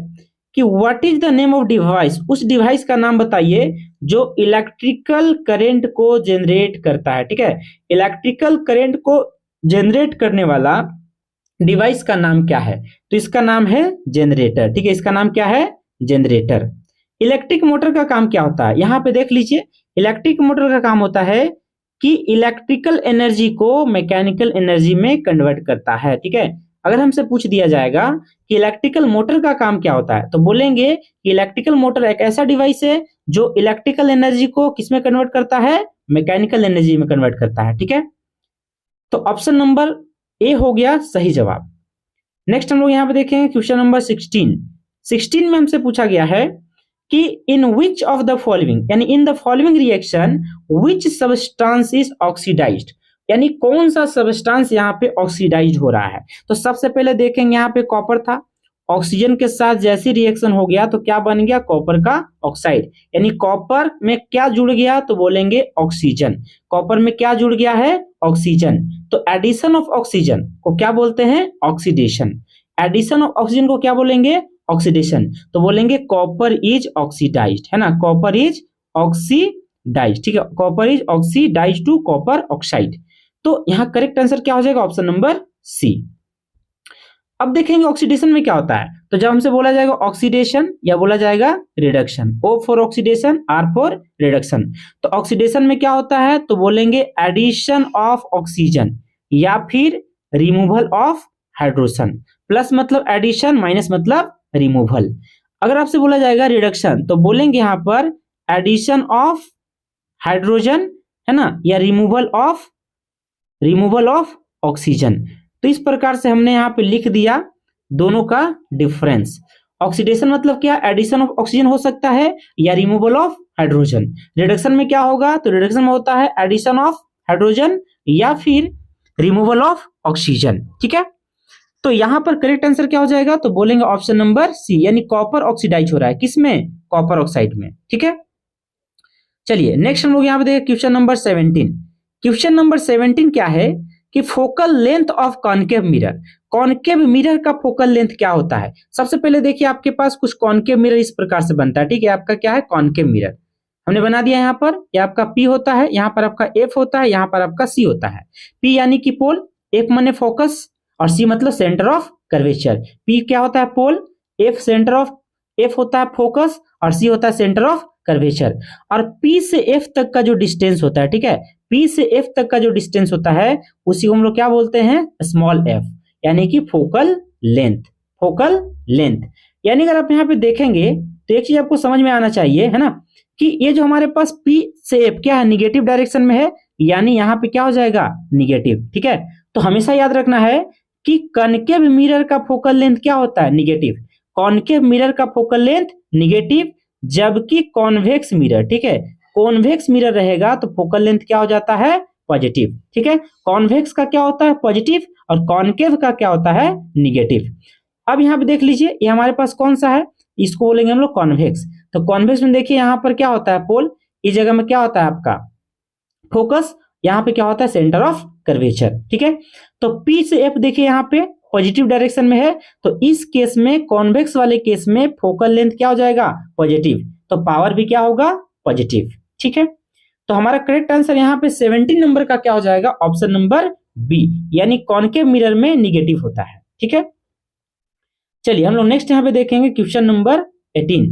कि what is the name of device, उस डिवाइस का नाम बताइए जो इलेक्ट्रिकल करंट को जनरेट करता है। ठीक है, इलेक्ट्रिकल करंट को जनरेट करने वाला डिवाइस का नाम क्या है, तो इसका नाम है जनरेटर। ठीक है, इसका नाम क्या है, जनरेटर। इलेक्ट्रिक मोटर का काम क्या होता है, यहां पे देख लीजिए, इलेक्ट्रिक मोटर का काम होता है कि इलेक्ट्रिकल एनर्जी को मैकेनिकल एनर्जी में कन्वर्ट करता है। ठीक है, अगर हमसे पूछ दिया जाएगा कि इलेक्ट्रिकल मोटर का काम क्या होता है, तो बोलेंगे कि इलेक्ट्रिकल मोटर एक ऐसा डिवाइस है जो इलेक्ट्रिकल एनर्जी को किसमें कन्वर्ट करता है, मैकेनिकल एनर्जी में कन्वर्ट करता है। ठीक है, तो ऑप्शन नंबर ए हो गया सही जवाब। नेक्स्ट हम लोग यहां पे देखेंगे क्वेश्चन नंबर 16 में हमसे पूछा गया है कि in which of the following, यानी in the following reaction which substance is oxidised, यानी कौन सा सब्सटेंस यहाँ पे ऑक्सीडाइज हो रहा है। तो सबसे पहले देखेंगे यहाँ पे कॉपर था, ऑक्सीजन के साथ जैसी रिएक्शन हो गया तो क्या बन गया, कॉपर का ऑक्साइड। यानी कॉपर में क्या जुड़ गया, तो बोलेंगे ऑक्सीजन। कॉपर में क्या जुड़ गया है, ऑक्सीजन। तो एडिशन ऑफ ऑक्सीजन को क्या बोलते हैं, ऑक्सीडेशन। एडिशन ऑफ ऑक्सीजन को क्या बोलेंगे, ऑक्सीडेशन। तो बोलेंगे कॉपर इज ऑक्सीडाइज्ड, है ना, कॉपर इज ऑक्सीडाइज्ड। ठीक है, copper is oxidised to copper oxide. तो यहां करेक्ट आंसर क्या हो जाएगा, ऑप्शन नंबर सी। अब देखेंगे ऑक्सीडेशन में क्या होता है, तो जब हमसे बोला जाएगा ऑक्सीडेशन या बोला जाएगा reduction, O for oxidation, R for reduction. तो ऑक्सीडेशन में क्या होता है, तो बोलेंगे एडिशन ऑफ ऑक्सीजन या फिर रिमूवल ऑफ हाइड्रोजन। प्लस मतलब एडिशन, माइनस मतलब रिमूवल। अगर आपसे बोला जाएगा रिडक्शन, तो बोलेंगे यहां पर एडिशन ऑफ हाइड्रोजन, है ना, या रिमूवल ऑफ ऑक्सीजन। तो इस प्रकार से हमने यहाँ पे लिख दिया दोनों का डिफरेंस। ऑक्सीडेशन मतलब क्या, एडिशन ऑफ ऑक्सीजन हो सकता है या रिमूवल ऑफ हाइड्रोजन। रिडक्शन में क्या होगा, तो रिडक्शन में होता है एडिशन ऑफ हाइड्रोजन या फिर रिमूवल ऑफ ऑक्सीजन। ठीक है, तो यहां पर करेक्ट आंसर क्या हो जाएगा, तो बोलेंगे ऑप्शन नंबर सी, यानी कॉपर ऑक्सीडाइज हो रहा है, किसमें, कॉपर ऑक्साइड में। ठीक है, चलिए नेक्स्ट हम लोग यहाँ पे देखें क्वेश्चन नंबर 17। क्वेश्चन नंबर 17 क्या है कि focal length of concave mirror. Concave mirror का फोकल लेंथ क्या होता है। सबसे पहले देखिए आपके पास कुछ कॉनकेव मिरर इस प्रकार से बनता है। ठीक है, आपका क्या है, कॉनकेव मिरर हमने बना दिया। यहाँ पर ये आपका P होता है, यहाँ पर आपका F होता है, यहाँ पर आपका C होता है। P यानी कि पोल, F माने फोकस और C मतलब सेंटर ऑफ कर्वेचर। P क्या होता है, पोल, F होता है फोकस और C होता है सेंटर ऑफ कर्वेचर। और P से F तक का जो डिस्टेंस होता है, ठीक है, P से F तक का जो डिस्टेंस होता है उसी को हम लोग क्या बोलते हैं, स्मॉल f, यानी कि फोकल लेंथ। फोकल लेंथ यानी अगर आप यहाँ पे देखेंगे तो एक चीज आपको समझ में आना चाहिए, है ना, कि ये जो हमारे पास P से F क्या है, निगेटिव डायरेक्शन में है, यानी यहाँ पे क्या हो जाएगा, निगेटिव। ठीक है, तो हमेशा याद रखना है कि कॉनकेव मिरर का फोकल लेंथ क्या होता है, निगेटिव। कॉनकेव मिरर का फोकल लेंथ निगेटिव, जबकि कॉन्वेक्स मिरर, ठीक है, कॉन्वेक्स मिरर रहेगा तो फोकल लेंथ क्या हो जाता है, पॉजिटिव। ठीक है, कॉन्वेक्स का क्या होता है, पॉजिटिव, और कॉनकेव का क्या होता है, निगेटिव। अब यहाँ पे देख लीजिए ये हमारे पास कौन सा है, इसको बोलेंगे हम लोग कॉन्वेक्स। तो कॉन्वेक्स में देखिए यहाँ पर क्या होता है, पोल, इस जगह में क्या होता है आपका फोकस, यहाँ पे क्या होता है, सेंटर ऑफ कर्वेचर। ठीक है, तो P से F देखिए यहाँ पे पॉजिटिव डायरेक्शन में है, तो इस केस में कॉन्वेक्स वाले केस में फोकल लेंथ क्या हो जाएगा, पॉजिटिव, तो पावर भी क्या होगा, पॉजिटिव। ठीक है, तो हमारा करेक्ट आंसर यहाँ पे 17 नंबर का क्या हो जाएगा, ऑप्शन नंबर बी, यानी कॉनकेव मिरर में निगेटिव होता है। ठीक है, चलिए हम लोग नेक्स्ट यहाँ पे देखेंगे क्वेश्चन नंबर 18।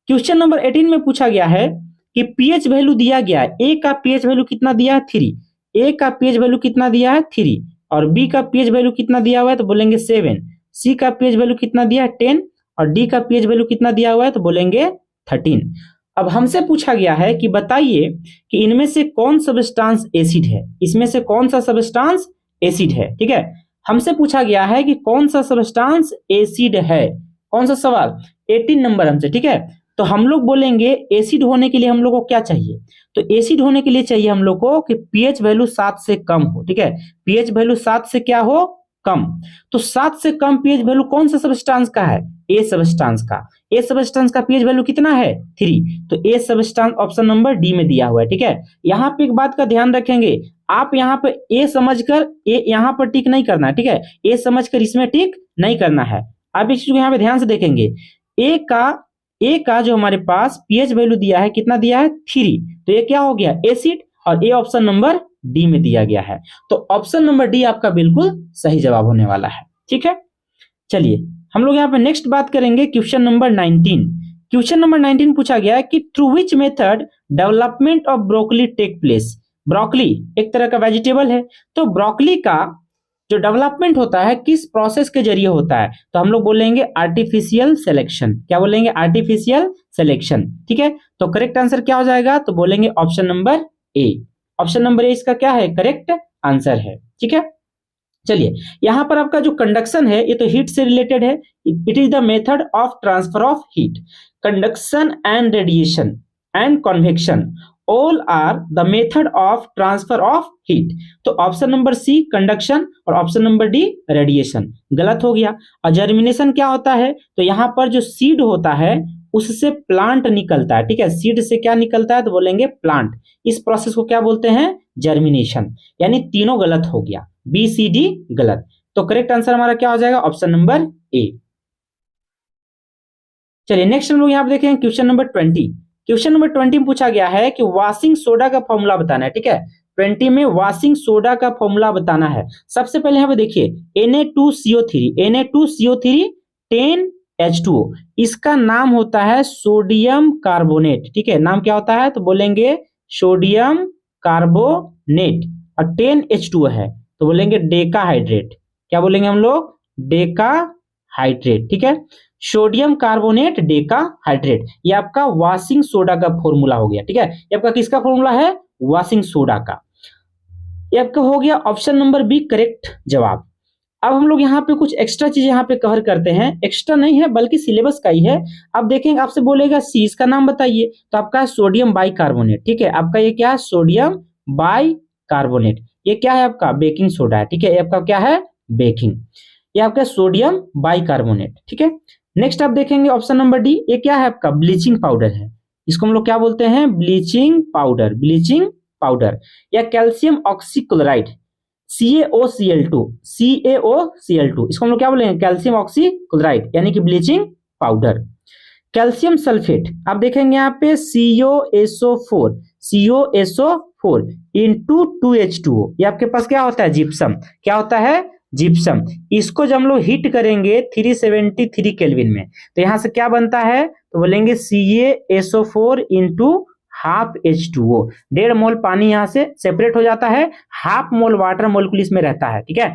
क्वेश्चन नंबर 18 में पूछा गया है कि पीएच वैल्यू दिया गया है, ए का पीएच वैल्यू कितना दिया है, 3, ए का पीएच वैल्यू कितना दिया है, 3, और बी का पीएच वैल्यू कितना दिया हुआ है, तो बोलेंगे 7, सी का पीएच वैल्यू कितना दिया है 10 और डी का पीएच वैल्यू कितना दिया हुआ है तो बोलेंगे 13। अब हमसे पूछा गया है कि बताइए कि इनमें से कौन सब्सटेंस एसिड है, इसमें से कौन सा सब्सटेंस एसिड है। ठीक है, हमसे पूछा गया है कि कौन सा सब्सटेंस एसिड है, कौन सा सवाल 18 नंबर हमसे। ठीक है, तो हम लोग बोलेंगे एसिड होने के लिए हम लोग को क्या चाहिए, तो एसिड होने के लिए चाहिए हम लोग को कि पीएच वैल्यू 7 से कम हो। ठीक है, पीएच वैल्यू 7 से क्या हो, कम। तो 7 से कम पीएच वैल्यू कौन सा सब्सटेंस का है, ए सब्सटेंस का। ए सब्सटेंस का पीएच वैल्यू कितना है 3, तो a substance option number D में दिया हुआ है। ठीक है, यहाँ पे एक बात का ध्यान रखेंगे, आप यहाँ पे ए समझकर ए यहाँ पर टिक नहीं करना है। ठीक है, ए समझकर इसमें टिक नहीं करना है। आप इस चीज को यहाँ पे ध्यान से देखेंगे, ए का जो हमारे पास पीएच वैल्यू दिया है कितना दिया है 3, तो ये क्या हो गया एसिड, और ए ऑप्शन नंबर डी में दिया गया है। तो ऑप्शन नंबर डी आपका बिल्कुल सही जवाब होने वाला है। ठीक है, चलिए हम लोग यहाँ पे नेक्स्ट बात करेंगे क्वेश्चन नंबर 19। क्वेश्चन नंबर 19 पूछा गया है कि through which method development of broccoli take place. Broccoli एक तरह का वेजिटेबल है, तो ब्रोकली का जो डेवलपमेंट होता है किस प्रोसेस के जरिए होता है, तो हम लोग बोलेंगे आर्टिफिशियल सिलेक्शन। क्या बोलेंगे, आर्टिफिशियल सिलेक्शन। ठीक है, तो करेक्ट आंसर क्या हो जाएगा, तो बोलेंगे option number A. Option number A इसका क्या है, करेक्ट आंसर है। ठीक है, चलिए यहां पर आपका जो कंडक्शन है ये तो हीट से रिलेटेड है। It is the method of transfer of heat. Conduction and radiation and convection all are the method of transfer of heat. तो ऑप्शन नंबर सी कंडक्शन और ऑप्शन नंबर डी रेडिएशन गलत हो गया। और germination क्या होता है, तो यहाँ पर जो सीड होता है उससे प्लांट निकलता है। ठीक है, सीड से क्या निकलता है, तो बोलेंगे प्लांट। इस प्रोसेस को क्या बोलते हैं, जर्मिनेशन। यानी तीनों गलत हो गया, बी सी डी गलत। तो करेक्ट आंसर हमारा क्या हो जाएगा, ऑप्शन नंबर ए। चलिए नेक्स्ट हम लोग यहाँ पे देखें क्वेश्चन नंबर 20। क्वेश्चन नंबर 20 में पूछा गया है कि वॉशिंग सोडा का फॉर्मूला बताना है। ठीक है, 20 में वॉशिंग सोडा का फॉर्मूला बताना है। सबसे पहले यहाँ पे देखिए Na2CO3 10H2O, इसका नाम होता है सोडियम कार्बोनेट। ठीक है, नाम क्या होता है, तो बोलेंगे सोडियम कार्बोनेट। और 10H2O है तो बोलेंगे डेका हाइड्रेट। क्या बोलेंगे हम लोग, डेका हाइड्रेट। ठीक है, सोडियम कार्बोनेट डेका हाइड्रेट, ये आपका वॉशिंग सोडा का फॉर्मूला हो गया। ठीक है, ये आपका किसका फॉर्मूला है, वॉशिंग सोडा का। ये आपका हो गया ऑप्शन नंबर बी करेक्ट जवाब। अब हम लोग यहाँ पे कुछ एक्स्ट्रा चीज यहाँ पे कवर करते हैं, एक्स्ट्रा नहीं है बल्कि सिलेबस का ही है। अब देखेंगे आपसे बोलेगा सी, इसका नाम बताइए, तो आपका है सोडियम बाइकार्बोनेट। ठीक है, आपका ये क्या है, सोडियम बाइकार्बोनेट। ये क्या है आपका, बेकिंग सोडा है। ठीक है, ये आपका क्या है, बेकिंग। ये आपका सोडियम बाइकार्बोनेट। ठीक है, नेक्स्ट आप देखेंगे ऑप्शन नंबर डी, ये क्या है आपका, ब्लीचिंग पाउडर है। इसको हम लोग क्या बोलते हैं, ब्लीचिंग पाउडर, ब्लीचिंग पाउडर। या कैल्शियम ऑक्सीक्लोराइड CaOCl2, इसको हम लोग क्या बोलेंगे, कैल्शियम ऑक्सीक्लोराइड यानी कि ब्लीचिंग पाउडर। कैल्शियम सल्फेट आप देखेंगे यहाँ पे COSO4 इंटू 2H2O, ये आपके पास क्या होता है, जिप्सम। क्या होता है, जिप्सम। इसको जब हम लोग हीट करेंगे 373 केल्विन में, तो यहां से क्या बनता है, तो बोलेंगे CaSO4 इंटू हाफ H2O। 1.5 मोल पानी यहां से सेपरेट हो जाता है, हाफ मोल वाटर मोलिक्यूल इसमें रहता है। ठीक है,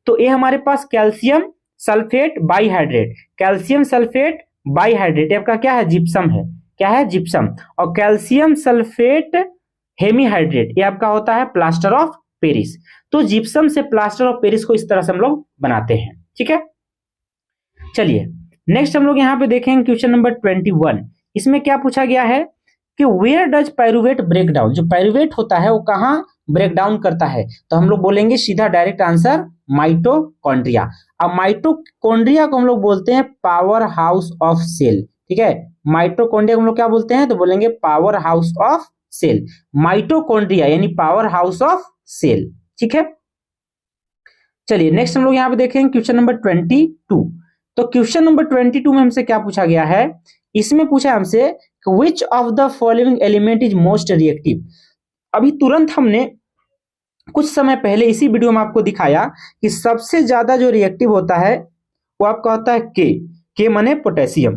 तो ये हमारे पास कैल्शियम सल्फेट बाइहाइड्रेट, कैल्शियम सल्फेट बाइहाइड्रेट आपका क्या है, जिप्सम है। क्या है, जिप्सम। और कैल्शियम सल्फेट हेमीहाइड्रेट ये आपका होता है प्लास्टर ऑफ पेरिस। तो जिप्सम से प्लास्टर ऑफ पेरिस को इस तरह से हम लोग बनाते हैं। ठीक है, चलिए नेक्स्ट हम लोग यहाँ पे देखेंगे क्वेश्चन नंबर 21। इसमें क्या पूछा गया है कि where does pyruvate break down. जो पाइरुवेट होता है वो कहाँ ब्रेक डाउन करता है, तो हम लोग बोलेंगे सीधा डायरेक्ट आंसर माइटोकॉन्ड्रिया। अब माइटोकॉन्ड्रिया को हम लोग बोलते हैं पावर हाउस ऑफ सेल। ठीक है, माइटोकॉन्ड्रिया को हम लोग क्या बोलते हैं, तो बोलेंगे power house of cell. Mitochondria यानी पावर हाउस ऑफ सेल। ठीक है, चलिए नेक्स्ट हम लोग यहाँ पे देखेंगे क्वेश्चन नंबर 22। तो क्वेश्चन नंबर 22 में हमसे क्या पूछा गया है, इसमें पूछा हमसे विच of the following element is most reactive. अभी तुरंत हमने कुछ समय पहले इसी वीडियो में आपको दिखाया कि सबसे ज्यादा जो रिएक्टिव होता है वो आपका होता है के माने पोटेशियम,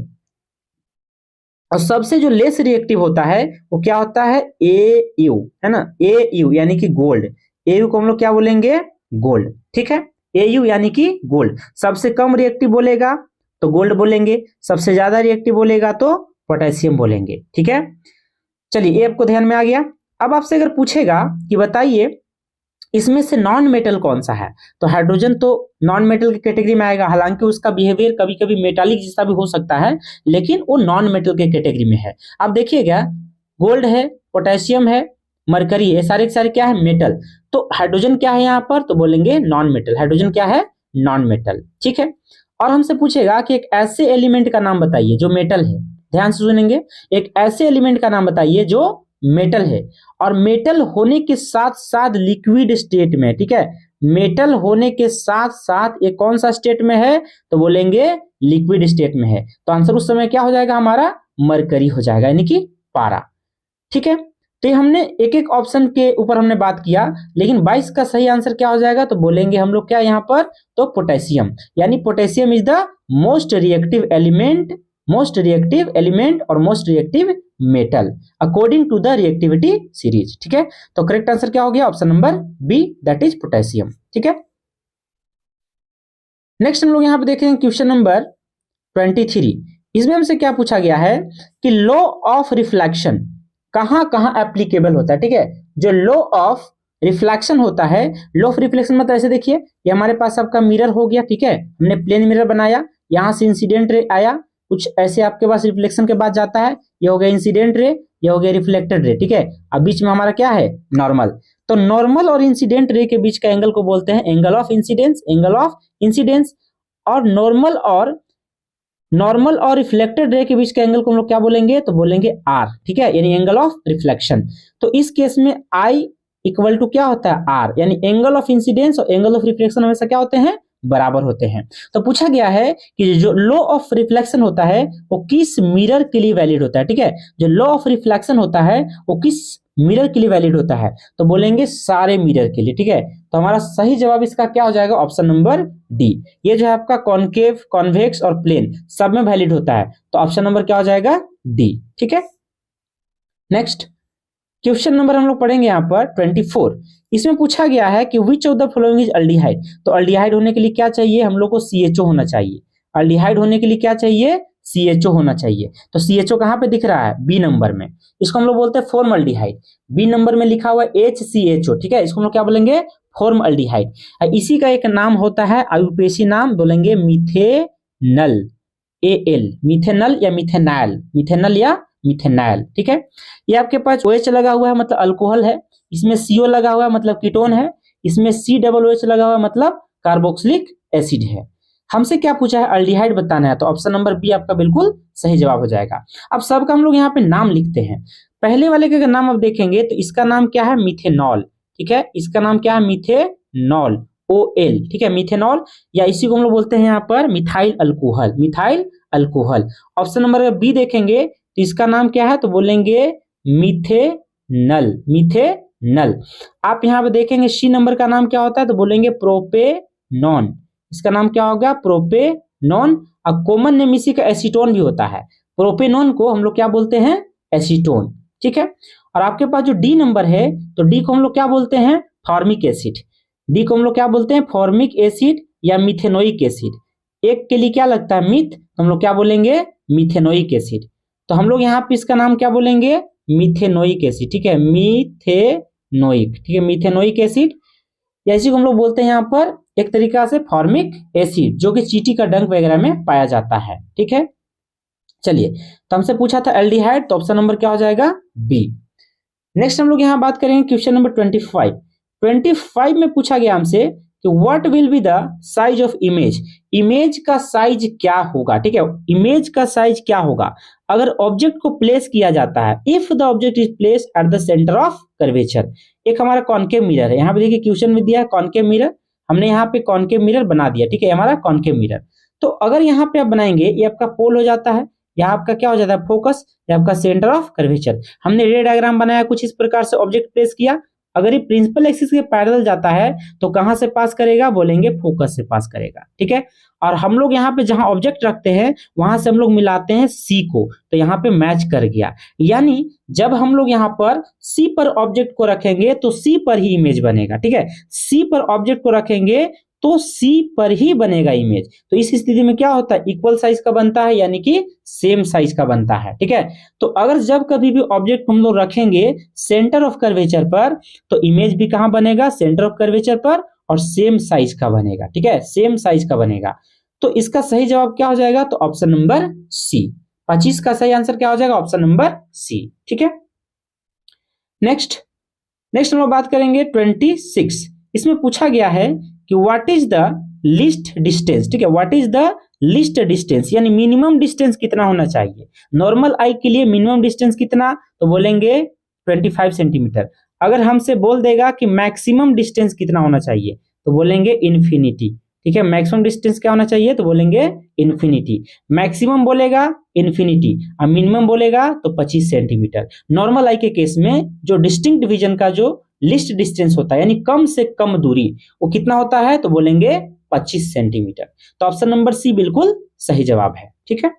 और सबसे जो लेस रिएक्टिव होता है वो क्या होता है, AU है ना, AU यानी कि गोल्ड। AU को हम लोग क्या बोलेंगे, गोल्ड। ठीक है, Au यानी कि गोल्ड। सबसे कम रिएक्टिव बोलेगा तो गोल्ड बोलेंगे, सबसे ज्यादा रिएक्टिव बोलेगा तो पोटेशियम बोलेंगे। ठीक है, चलिए ये आपको ध्यान में आ गया। अब आपसे अगर पूछेगा कि बताइए इसमें से नॉन मेटल कौन सा है, तो हाइड्रोजन तो नॉन मेटल की कैटेगरी में आएगा, हालांकि उसका बिहेवियर कभी कभी मेटालिक जैसा भी हो सकता है, लेकिन वो नॉन मेटल के कैटेगरी में है। आप देखिएगा गोल्ड है, पोटेशियम है, मरकरी है, सारे के सारे क्या है, मेटल। तो हाइड्रोजन क्या है यहाँ पर, तो बोलेंगे नॉन मेटल। हाइड्रोजन क्या है, नॉन मेटल। ठीक है, और हमसे पूछेगा कि एक ऐसे एलिमेंट का नाम बताइए जो मेटल है, ध्यान से सुनेंगे, एक ऐसे एलिमेंट का नाम बताइए जो मेटल है और मेटल होने के साथ साथ लिक्विड स्टेट में। ठीक है, मेटल होने के साथ साथ ये कौन सा स्टेट में है, तो बोलेंगे लिक्विड स्टेट में है। तो आंसर उस समय क्या हो जाएगा हमारा, मरकरी हो जाएगा, यानी कि पारा। ठीक है, तो ये हमने एक एक ऑप्शन के ऊपर हमने बात किया, लेकिन 22 का सही आंसर क्या हो जाएगा, तो बोलेंगे हम लोग क्या यहाँ पर, तो पोटेशियम। यानी potassium is the most reactive element, most reactive element और most reactive metal according to the reactivity series. ठीक है, तो करेक्ट आंसर क्या हो गया, option number B, that is potassium. ठीक है, नेक्स्ट हम लोग यहाँ पे देखेंगे क्वेश्चन नंबर 23। इसमें हमसे क्या पूछा गया है कि लॉ ऑफ रिफ्लेक्शन कहाँ कहाँ एप्लीकेबल होता है। ठीक है, जो लॉ ऑफ रिफ्लेक्शन होता है, लॉ ऑफ रिफ्लेक्शन मतलब ऐसे देखिए, ये हमारे पास आपका मिरर हो गया। ठीक है, हमने प्लेन मिरर बनाया, यहाँ से इंसिडेंट रे आया, कुछ ऐसे आपके पास रिफ्लेक्शन के बाद जाता है, ये हो गया इंसिडेंट रे, ये हो गया रिफ्लेक्टेड रे। ठीक है, अब बीच में हमारा क्या है, नॉर्मल। तो नॉर्मल और इंसिडेंट रे के बीच का एंगल को बोलते हैं angle of incidence, angle of incidence. और नॉर्मल और रिफ्लेक्टेड रे के बीच के एंगल को हम लोग क्या बोलेंगे, तो बोलेंगे आर। ठीक है, यानी एंगल ऑफ रिफ्लेक्शन। तो इस केस में आई इक्वल टू क्या होता है, आर, यानी एंगल ऑफ इंसिडेंस और एंगल ऑफ रिफ्लेक्शन हमेशा क्या होते हैं, बराबर होते हैं। तो पूछा गया है कि जो लॉ ऑफ रिफ्लेक्शन होता है वो किस मिरर के लिए वैलिड होता है। ठीक है, जो लॉ ऑफ रिफ्लेक्शन होता है वो किस मिरर के लिए वैलिड होता है, तो बोलेंगे सारे मिरर के लिए। ठीक है, तो हमारा सही जवाब इसका क्या हो जाएगा, ऑप्शन नंबर डी। ये जो है आपका कॉनकेव, कॉन्वेक्स और प्लेन सब में वैलिड होता है, तो ऑप्शन नंबर क्या हो जाएगा, डी। ठीक है, नेक्स्ट क्वेश्चन नंबर हम लोग पढ़ेंगे यहाँ पर 24। इसमें पूछा गया है कि विच of the following is aldehyde. तो अल्डिहाइड होने के लिए क्या चाहिए, हम लोग को CHO होना चाहिए। अल्डिहाइड होने के लिए क्या चाहिए, CHO होना चाहिए। तो CHO कहाँ पे दिख रहा है, बी नंबर में। इसको हम लोग बोलते हैं फॉर्मल्डिहाइड। बी नंबर में लिखा हुआ है HCHO। ठीक है, इसको हम लोग क्या बोलेंगे, फॉर्मल्डिहाइड। इसी का एक नाम होता है आयुर्वेदी नाम, बोलेंगे मिथेनल, AL, मिथेनल या मिथेनाइल, मिथेनल या मिथेनाइल। ठीक है, ये आपके पास OH लगा हुआ है मतलब अल्कोहल है, इसमें CO लगा हुआ है मतलब कीटोन है, इसमें COOH लगा हुआ है मतलब कार्बोक्सिलिक एसिड है। हमसे क्या पूछा है, अल्डिहाइड बताना है, तो ऑप्शन नंबर बी आपका बिल्कुल सही जवाब हो जाएगा। अब सबका हम लोग यहाँ पे नाम लिखते हैं। पहले वाले का नाम आप देखेंगे तो इसका नाम क्या है, मिथेनॉल। ठीक है, इसका नाम क्या है, मिथेनॉल, OL। ठीक है, मिथेनॉल, या इसी को हम लोग बोलते हैं यहाँ पर methyl alcohol, methyl alcohol. Option number B देखेंगे तो इसका नाम क्या है, तो बोलेंगे मिथेनल, मिथेनल। आप यहाँ पे देखेंगे सी नंबर का नाम क्या होता है, तो बोलेंगे प्रोपेनॉन। इसका नाम क्या होगा, प्रोपेनॉन। और कॉमन नेम इसी का एसीटोन भी होता है। प्रोपेनॉन को हम लोग क्या बोलते हैं, एसीटोन। ठीक है, और आपके पास जो डी नंबर है, तो डी को हम लोग क्या बोलते हैं, फॉर्मिक एसिड। डी को हम लोग क्या बोलते हैं, फॉर्मिक एसिड या मिथेनोइक एसिड। एक के लिए क्या लगता है, मिथ, तो हम लोग क्या बोलेंगे, मिथेनोइक एसिड। तो हम लोग यहाँ पे इसका नाम क्या बोलेंगे, मिथेनोइक एसिड। ठीक है, मिथेनोइक। ठीक है, मिथेनोइक एसिड, या इसी को हम लोग बोलते हैं यहाँ पर एक तरीका से फॉर्मिक एसिड, जो कि चींटी का डंक वगैरह में पाया जाता है। ठीक है, चलिए, तो हमसे पूछा था एल्डिहाइड, तो ऑप्शन नंबर क्या हो जाएगा, बी। नेक्स्ट हम लोग यहाँ बात करेंगे क्वेश्चन नंबर 25। 25 में पूछा गया हमसे कि what will be the size of image. Image का साइज क्या होगा। ठीक है, इमेज का साइज क्या होगा अगर ऑब्जेक्ट को प्लेस किया जाता है, if the object is placed at the centre of curvature. एक हमारा कॉनकेव मिरर है, यहाँ पे देखिए क्वेश्चन में दिया है कॉनकेव मिरर, हमने यहाँ पे कॉनकेव मिरर बना दिया। ठीक है, हमारा कॉनकेव मिरर। तो अगर यहाँ पे आप बनाएंगे, ये आपका पोल हो जाता है, यहाँ आपका क्या हो जाता है, फोकस, ये आपका सेंटर ऑफ कर्वेचर। हमने रे डायग्राम बनाया, कुछ इस प्रकार से ऑब्जेक्ट प्लेस किया। अगर ये प्रिंसिपल एक्सिस के पैरेलल जाता है तो कहां से पास करेगा, बोलेंगे फोकस से पास करेगा। ठीक है, और हम लोग यहाँ पे जहां ऑब्जेक्ट रखते हैं वहां से हम लोग मिलाते हैं C को, तो यहाँ पे मैच कर गया। यानी जब हम लोग यहाँ पर C पर ऑब्जेक्ट को रखेंगे तो C पर ही इमेज बनेगा। ठीक है, C पर ऑब्जेक्ट को रखेंगे तो सी पर ही बनेगा इमेज। तो इस स्थिति में क्या होता है, इक्वल साइज का बनता है, यानी कि सेम साइज का बनता है। ठीक है, तो अगर जब कभी भी ऑब्जेक्ट हम लोग रखेंगे सेंटर ऑफ कर्वेचर पर, तो इमेज भी कहां बनेगा, सेंटर ऑफ कर्वेचर पर, और सेम साइज का बनेगा। ठीक है, सेम साइज का बनेगा। तो इसका सही जवाब क्या हो जाएगा, तो ऑप्शन नंबर सी। 25 का सही आंसर क्या हो जाएगा, ऑप्शन नंबर सी। ठीक है, नेक्स्ट हम लोग बात करेंगे 26। इसमें पूछा गया है कि what is the least distance. ठीक है, what is the least distance, यानी मिनिमम डिस्टेंस कितना होना चाहिए। नॉर्मल आई के लिए मिनिमम डिस्टेंस कितना, तो बोलेंगे 25 सेंटीमीटर। अगर हमसे बोल देगा कि मैक्सिमम डिस्टेंस कितना होना चाहिए, तो बोलेंगे इन्फिनिटी। ठीक है, मैक्सिमम डिस्टेंस क्या होना चाहिए, तो बोलेंगे इन्फिनिटी। मैक्सिमम बोलेगा इन्फिनिटी और मिनिमम बोलेगा तो 25 सेंटीमीटर। नॉर्मल आई के केस में जो डिस्टिंक्ट डिवीजन का जो लिस्ट डिस्टेंस होता है, यानी कम से कम दूरी, वो कितना होता है, तो बोलेंगे 25 सेंटीमीटर। तो ऑप्शन नंबर सी बिल्कुल सही जवाब है। ठीक है,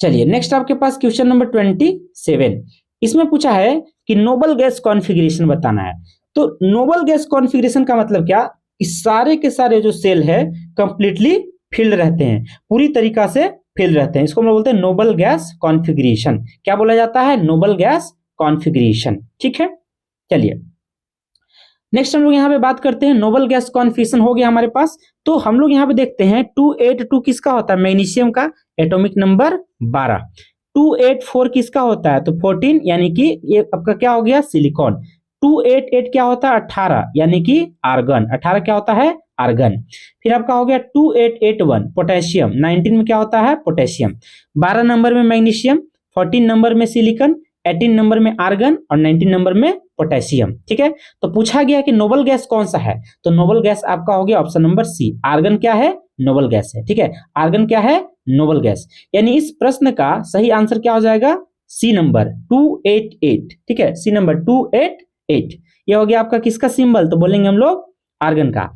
चलिए नेक्स्ट आपके पास क्वेश्चन नंबर 27। इसमें पूछा है कि नोबल गैस कॉन्फ़िगरेशन बताना है। तो नोबल गैस कॉन्फ़िगरेशन का मतलब क्या, इस सारे के सारे जो सेल है कंप्लीटली फिल्ड रहते हैं, पूरी तरीका से फिल्ड रहते हैं। इसको हम लोग बोलते हैं नोबल गैस कॉन्फ़िगरेशन। क्या बोला जाता है, नोबल गैस कॉन्फ़िगरेशन। ठीक है, चलिए नेक्स्ट हम लोग यहाँ पे बात करते हैं, नोबल गैस कॉन्फ़िगरेशन हो गया हमारे पास। तो हम लोग यहाँ पे देखते हैं 282 किसका होता है, मैग्नीशियम का, एटॉमिक नंबर 12। 284 किसका होता है, तो 14, यानी कि ये आपका क्या हो गया, सिलिकॉन। 288 क्या होता है, 18, यानी कि आर्गन। 18 क्या होता है, आर्गन। फिर आपका हो गया 2881 पोटेशियम। 19 में क्या होता है, पोटेशियम। 12 नंबर में मैग्नीशियम, 14 नंबर में सिलिकॉन, 18 नंबर में आर्गन और 19 नंबर में पोटेशियम। ठीक है, तो पूछा गया कि नोबल गैस कौन सा है, तो नोबल गैस आपका हो गया ऑप्शन नंबर सी। आर्गन क्या है, नोबल गैस है। ठीक है, आर्गन क्या है, नोबल गैस। यानी इस प्रश्न का सही आंसर क्या हो जाएगा, सी नंबर 288। ठीक है, सी नंबर 288। ये हो गया आपका किसका सिंबल, तो बोलेंगे हम लोग आर्गन का।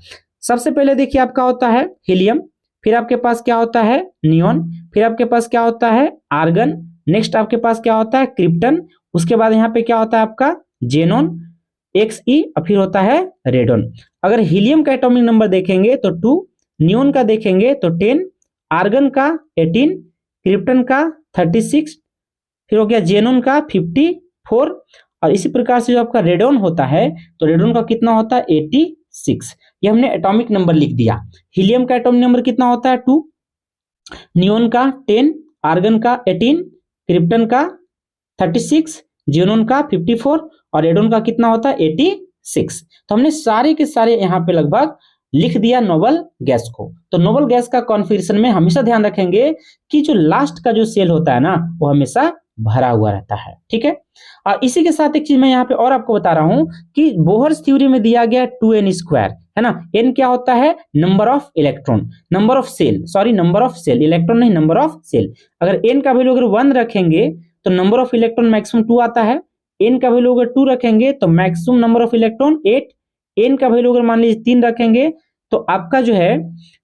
सबसे पहले देखिए आपका होता है हीलियम, फिर आपके पास क्या होता है, नियॉन, फिर आपके पास क्या होता है, आर्गन। नेक्स्ट आपके पास क्या होता है, क्रिप्टन। उसके बाद यहाँ पे क्या होता है आपका जेनॉन, XE, और फिर होता है रेडॉन। अगर हीलियम का एटॉमिक नंबर देखेंगे तो 2, नियॉन का देखेंगे तो 10, आर्गन का 18, क्रिप्टन का 36, फिर हो गया जेनॉन का 54, और इसी प्रकार से जो आपका रेडॉन होता है, तो रेडॉन का कितना होता है, 86। ये हमने एटॉमिक नंबर लिख दिया। हीलियम का एटॉमिक नंबर कितना होता है, 2, नियॉन का 10, आर्गन का 18, क्रिप्टन का 36, जेनॉन का 54 और रेडॉन का कितना होता है, 86। तो हमने सारे के सारे यहाँ पे लगभग लिख दिया नोबल गैस को। तो नोबल गैस का कॉन्फ़िगरेशन में हमेशा ध्यान रखेंगे कि जो लास्ट का जो सेल होता है ना, वो हमेशा भरा हुआ रहता है। ठीक है, और इसी के साथ एक चीज मैं यहाँ पे और आपको बता रहा हूं कि बोहर्स थ्योरी में दिया गया 2n², है ना। n क्या होता है, number of electron, number of cell, sorry number of cell, electron नहीं, नंबर ऑफ सेल। अगर n का वैल्यू अगर 1 रखेंगे तो नंबर ऑफ इलेक्ट्रॉन मैक्सिमम 2 आता है। n का वैल्यू अगर 2 रखेंगे तो maximum number of electron 8। n का वैल्यू अगर मान लीजिए 3 रखेंगे तो आपका जो है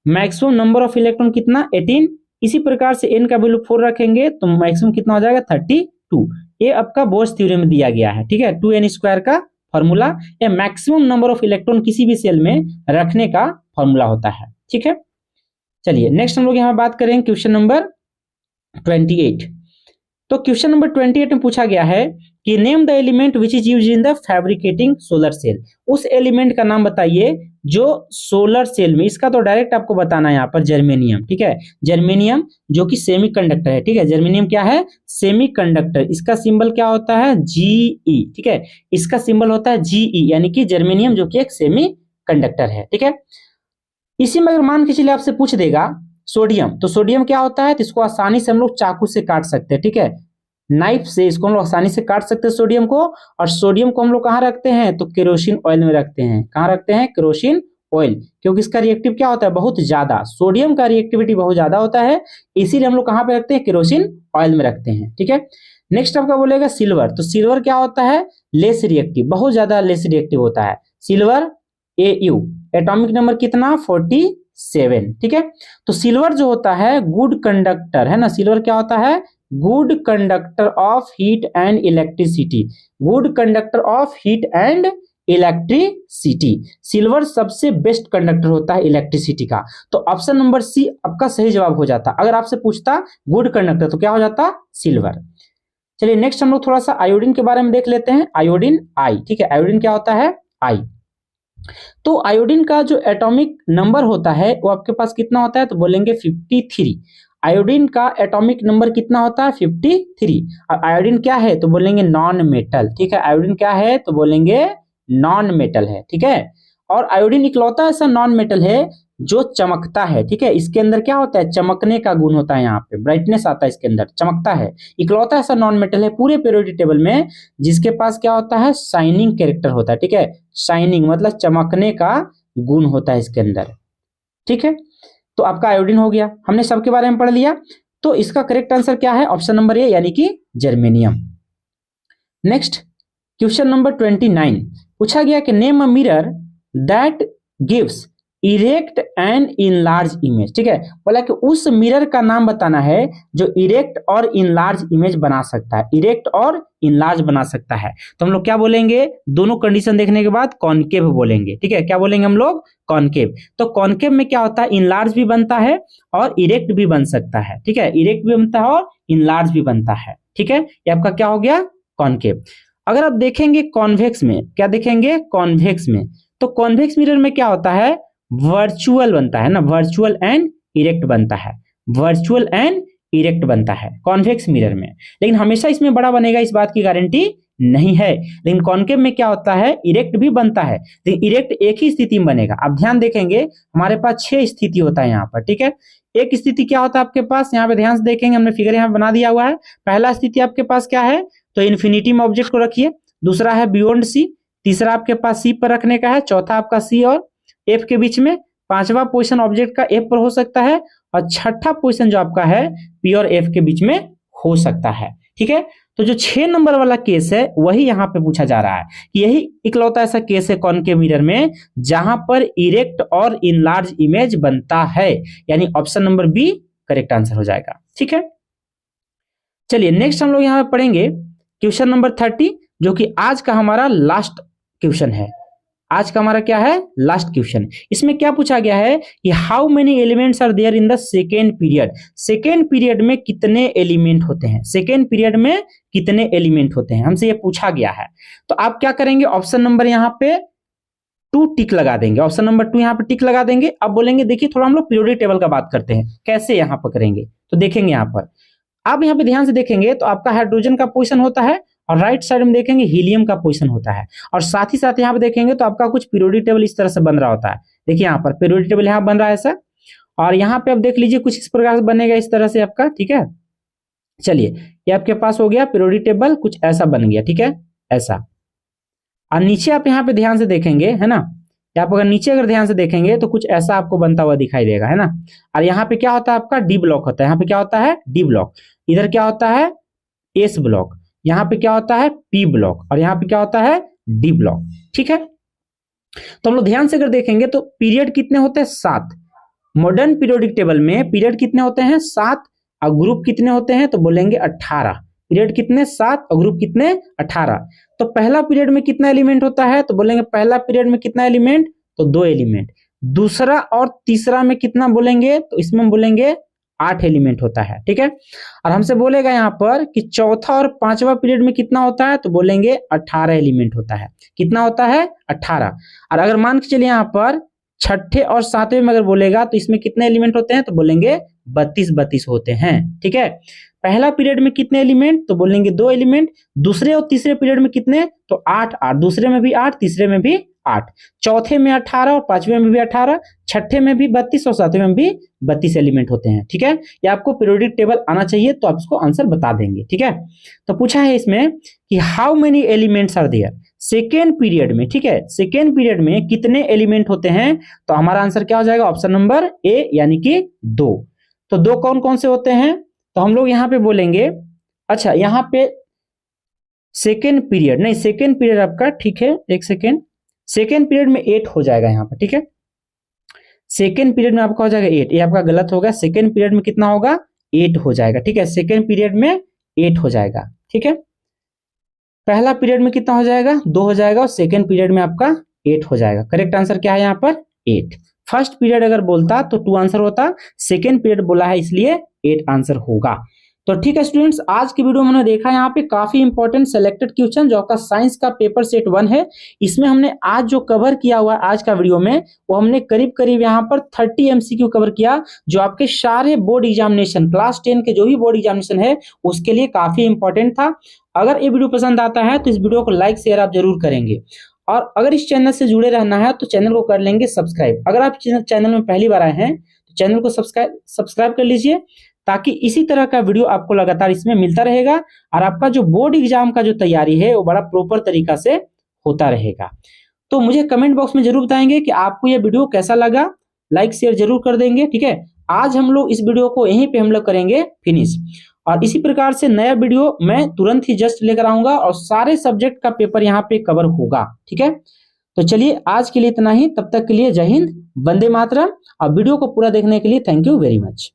मैक्सिमम नंबर ऑफ इलेक्ट्रॉन कितना, 18। इसी प्रकार से n का वैल्यू 4 रखेंगे तो मैक्सिमम कितना हो जाएगा, 32। ये आपका बोर्स थ्योरी में दिया गया है। ठीक है, 2n² का फॉर्मूला, ये मैक्सिमम नंबर ऑफ इलेक्ट्रॉन किसी भी सेल में रखने का फॉर्मूला होता है। ठीक है, चलिए नेक्स्ट हम लोग यहाँ बात करेंगे क्वेश्चन नंबर 28। तो क्वेश्चन नंबर 28 में पूछा गया है कि name the element which is used in the fabricating solar cell. उस एलिमेंट का नाम बताइए जो सोलर सेल में, इसका तो डायरेक्ट आपको बताना है यहाँ पर, जर्मेनियम। ठीक है, जर्मेनियम जो कि सेमीकंडक्टर है। ठीक है, जर्मेनियम क्या है, सेमीकंडक्टर। इसका सिंबल क्या होता है, GE। ठीक है, इसका सिंबल होता है GE, यानी कि जर्मेनियम जो कि एक सेमीकंडक्टर है। ठीक है, इसी में अगर मान के चलिए आपसे पूछ देगा सोडियम, तो सोडियम क्या होता है, तो इसको आसानी से हम लोग चाकू से काट सकते हैं। ठीक है, नाइफ से इसको हम लोग आसानी से काट सकते हैं सोडियम को। और सोडियम को हम लोग कहाँ रखते हैं, तो केरोसिन ऑयल में रखते हैं। कहाँ रखते हैं, केरोसिन ऑयल, क्योंकि इसका रिएक्टिव क्या होता है, बहुत ज्यादा, सोडियम का रिएक्टिविटी बहुत ज्यादा होता है, इसीलिए हम लोग कहाँ पे रखते हैं, केरोसिन ऑयल में रखते हैं। ठीक है, नेक्स्ट आपका बोलेगा सिल्वर, तो सिल्वर क्या होता है, लेस रिएक्टिव, बहुत ज्यादा लेस रिएक्टिव होता है सिल्वर। AU एटॉमिक नंबर कितना, 47। ठीक है, तो सिल्वर जो होता है गुड कंडक्टर है ना, सिल्वर क्या होता है, good conductor of heat and electricity, good conductor of heat and electricity. Silver सबसे बेस्ट कंडक्टर होता है इलेक्ट्रिसिटी का। तो ऑप्शन नंबर सी आपका सही जवाब हो जाता। अगर आपसे पूछता गुड कंडक्टर तो क्या हो जाता? सिल्वर। चलिए नेक्स्ट हम लोग थोड़ा सा आयोडीन के बारे में देख लेते हैं। आयोडीन आई, ठीक है, आयोडीन क्या होता है? आई। तो आयोडीन का जो एटॉमिक नंबर होता है वो आपके पास कितना होता है? तो बोलेंगे 53। आयोडीन का एटॉमिक नंबर कितना होता है? 53। और आयोडीन क्या है? तो बोलेंगे नॉन मेटल, ठीक है। आयोडीन क्या है? तो बोलेंगे नॉन मेटल है, ठीक है। और आयोडीन इकलौता ऐसा नॉन मेटल है जो चमकता है, ठीक है। इसके अंदर क्या होता है? चमकने का गुण होता है, यहाँ पे ब्राइटनेस आता है, इसके अंदर चमकता है। इकलौता ऐसा नॉन मेटल है पूरे पीरियोडिक टेबल में जिसके पास क्या होता है? शाइनिंग कैरेक्टर होता है, ठीक है। शाइनिंग मतलब चमकने का गुण होता है इसके अंदर, ठीक है। तो आपका आयोडीन हो गया, हमने सबके बारे में पढ़ लिया। तो इसका करेक्ट आंसर क्या है? ऑप्शन नंबर ए यानी कि जर्मेनियम। नेक्स्ट क्वेश्चन नंबर 29 पूछा गया कि name a mirror that gives erect and enlarge image, ठीक है। बोला कि उस मिरर का नाम बताना है जो इरेक्ट और इनलार्ज इमेज बना सकता है, इरेक्ट और इनलार्ज बना सकता है। तो हम लोग क्या बोलेंगे? दोनों कंडीशन देखने के बाद कॉनकेव बोलेंगे, ठीक है। क्या बोलेंगे हम लोग? कॉनकेव। तो कॉनकेव में क्या होता है? इनलार्ज भी बनता है और इरेक्ट भी बन सकता है, ठीक है। इरेक्ट भी बनता है और इनलार्ज भी बनता है, ठीक है। ये आपका क्या हो गया? कॉनकेव। अगर आप देखेंगे कॉन्वेक्स में, क्या देखेंगे? कॉन्वेक्स में। तो कॉन्वेक्स मिरर में क्या होता है? वर्चुअल बनता है ना, वर्चुअल एंड इरेक्ट बनता है, वर्चुअल एंड इरेक्ट बनता है कॉन्वेक्स मिरर में। लेकिन हमेशा इसमें बड़ा बनेगा इस बात की गारंटी नहीं है। लेकिन कॉनकेव में क्या होता है? इरेक्ट भी बनता है, लेकिन इरेक्ट एक ही स्थिति में बनेगा। आप ध्यान देखेंगे हमारे पास 6 स्थिति होता है यहाँ पर, ठीक है। एक स्थिति क्या होता है आपके पास? यहाँ पे ध्यान से देखेंगे, हमने फिगर यहाँ बना दिया हुआ है। पहला स्थिति आपके पास क्या है? तो इन्फिनिटी में ऑब्जेक्ट को रखिए। दूसरा है बियॉन्ड सी। तीसरा आपके पास सी पर रखने का है। चौथा आपका सी और एफ के बीच में। पांचवा पोजीशन ऑब्जेक्ट का एफ पर हो सकता है और छठा पोजीशन जो आपका है पी और एफ के बीच में हो सकता है, ठीक है। तो जो 6 नंबर वाला केस है वही यहाँ पे पूछा जा रहा है कि यही इकलौता ऐसा केस है कॉनकेव मिरर में जहां पर इरेक्ट और इनलार्ज इमेज बनता है, यानी option number B correct answer हो जाएगा, ठीक है। चलिए नेक्स्ट हम लोग यहाँ पे पढ़ेंगे क्वेश्चन नंबर 30 जो कि आज का हमारा लास्ट क्वेश्चन है। आज का हमारा क्या है? Last question. इसमें क्या पूछा गया है कि how many elements are there in the second period. Second period में कितने एलिमेंट होते हैं? सेकेंड पीरियड में कितने एलिमेंट होते हैं, हमसे ये पूछा गया है। तो आप क्या करेंगे? ऑप्शन नंबर यहाँ पे 2 टिक लगा देंगे, ऑप्शन नंबर 2 यहाँ पे टिक लगा देंगे। अब बोलेंगे देखिए थोड़ा हम लोग पीरियोडिक टेबल का बात करते हैं, कैसे यहाँ पर करेंगे। तो देखेंगे यहाँ पर, आप यहाँ पे ध्यान से देखेंगे तो आपका हाइड्रोजन का पोजीशन होता है और राइट साइड में देखेंगे हीलियम का पोजीशन होता है। और साथ ही साथ यहाँ पे देखेंगे तो आपका कुछ पीरियोडिक टेबल इस तरह से बन रहा होता है। देखिए यहाँ पर पीरियोडिक टेबल यहाँ बन रहा है ऐसा, और यहाँ पे आप देख लीजिए कुछ इस प्रकार से बनेगा इस तरह से आपका, ठीक है। चलिए ये आपके पास हो गया पीरियोडिक टेबल, कुछ ऐसा बन गया, ठीक है, ऐसा। और नीचे आप यहाँ पे ध्यान से देखेंगे, है ना, आप अगर नीचे अगर ध्यान से देखेंगे तो कुछ ऐसा आपको बनता हुआ दिखाई देगा, है ना। और यहाँ पे क्या होता है? आपका डी ब्लॉक होता है। यहाँ पे क्या होता है? D block. इधर क्या होता है? S block. यहाँ पे क्या होता है? P block. और यहाँ पे क्या होता है? डी ब्लॉक, ठीक है। तो हम लोग ध्यान से अगर देखेंगे तो पीरियड कितने होते हैं? 7। मॉडर्न पीरियोडिक टेबल में पीरियड कितने होते हैं? 7। और ग्रुप कितने होते हैं? तो बोलेंगे 18। पीरियड कितने? 7 और ग्रुप कितने? 18। तो पहला पीरियड में कितना एलिमेंट होता है? तो बोलेंगे पहला पीरियड में कितना एलिमेंट? तो 2 एलिमेंट। दूसरा और तीसरा में कितना बोलेंगे? तो इसमें हम बोलेंगे 8 एलिमेंट होता है, ठीक है। और हमसे बोलेगा यहाँ पर कि चौथा और पांचवा पीरियड में कितना होता है? तो बोलेंगे 18 एलिमेंट होता है। कितना होता है? 18। और अगर मान के चलिए यहाँ पर छठे और सातवें में अगर बोलेगा तो इसमें कितने एलिमेंट होते हैं? तो बोलेंगे 32 होते हैं, ठीक है। पहला पीरियड में कितने एलिमेंट? तो बोलेंगे 2 एलिमेंट। दूसरे और तीसरे पीरियड में कितने? तो 8 8। दूसरे में भी 8, तीसरे में भी 8। चौथे में 18 और पांचवें में भी 18। छठे में भी 32 और सातवें में भी 32 एलिमेंट होते हैं, ठीक है। ये आपको पीरियोडिक टेबल आना चाहिए तो आप इसको आंसर बता देंगे, ठीक है। तो पूछा है इसमें कि how many elements are there second period में, ठीक है। सेकेंड पीरियड में कितने एलिमेंट होते हैं? तो हमारा आंसर क्या हो जाएगा? ऑप्शन नंबर ए यानी कि 2। तो 2 कौन कौन से होते हैं? तो हम लोग यहाँ पे बोलेंगे, अच्छा यहाँ पे सेकेंड पीरियड नहीं, सेकेंड पीरियड आपका, ठीक है, एक सेकेंड, सेकेंड पीरियड में 8 हो जाएगा यहाँ पर, ठीक है। सेकेंड पीरियड में आपका हो जाएगा 8, ये आपका गलत होगा। सेकेंड पीरियड में कितना होगा? 8 हो जाएगा, ठीक है। सेकेंड पीरियड में 8 हो जाएगा, ठीक है। पहला पीरियड में कितना हो जाएगा 2 हो जाएगा और सेकेंड पीरियड में आपका 8 हो जाएगा। करेक्ट आंसर क्या है यहाँ पर 8। फर्स्ट पीरियड अगर बोलता तो 2 आंसर होता, सेकेंड पीरियड बोला है इसलिए 8 आंसर होगा। तो ठीक है स्टूडेंट्स, आज की वीडियो में हमने देखा यहाँ पे काफी इंपॉर्टेंट सिलेक्टेड क्वेश्चन जो आपका साइंस का पेपर सेट 1 है। इसमें हमने आज जो कवर किया हुआ है आज का वीडियो में, वो हमने करीब करीब यहाँ पर 30 एमसीक्यू कवर किया, जो आपके सारे बोर्ड एग्जामिनेशन क्लास 10 के जो भी बोर्ड एग्जामिनेशन है उसके लिए काफी इंपॉर्टेंट था। अगर ये वीडियो पसंद आता है तो इस वीडियो को लाइक शेयर आप जरूर करेंगे, और अगर इस चैनल से जुड़े रहना है तो चैनल को कर लेंगे सब्सक्राइब। अगर आप चैनल में पहली बार आए हैं तो चैनल को सब्सक्राइब कर लीजिए, ताकि इसी तरह का वीडियो आपको लगातार इसमें मिलता रहेगा और आपका जो बोर्ड एग्जाम का जो तैयारी है वो बड़ा प्रॉपर तरीका से होता रहेगा। तो मुझे कमेंट बॉक्स में जरूर बताएंगे कि आपको ये वीडियो कैसा लगा, लाइक शेयर जरूर कर देंगे। ठीक है, आज हम लोग इस वीडियो को यहीं पे हम लोग करेंगे फिनिश, और इसी प्रकार से नया वीडियो मैं तुरंत ही जस्ट लेकर आऊंगा और सारे सब्जेक्ट का पेपर यहाँ पे कवर होगा। ठीक है, तो चलिए आज के लिए इतना ही, तब तक के लिए जय हिंद, वंदे मातरम। और वीडियो को पूरा देखने के लिए थैंक यू वेरी मच।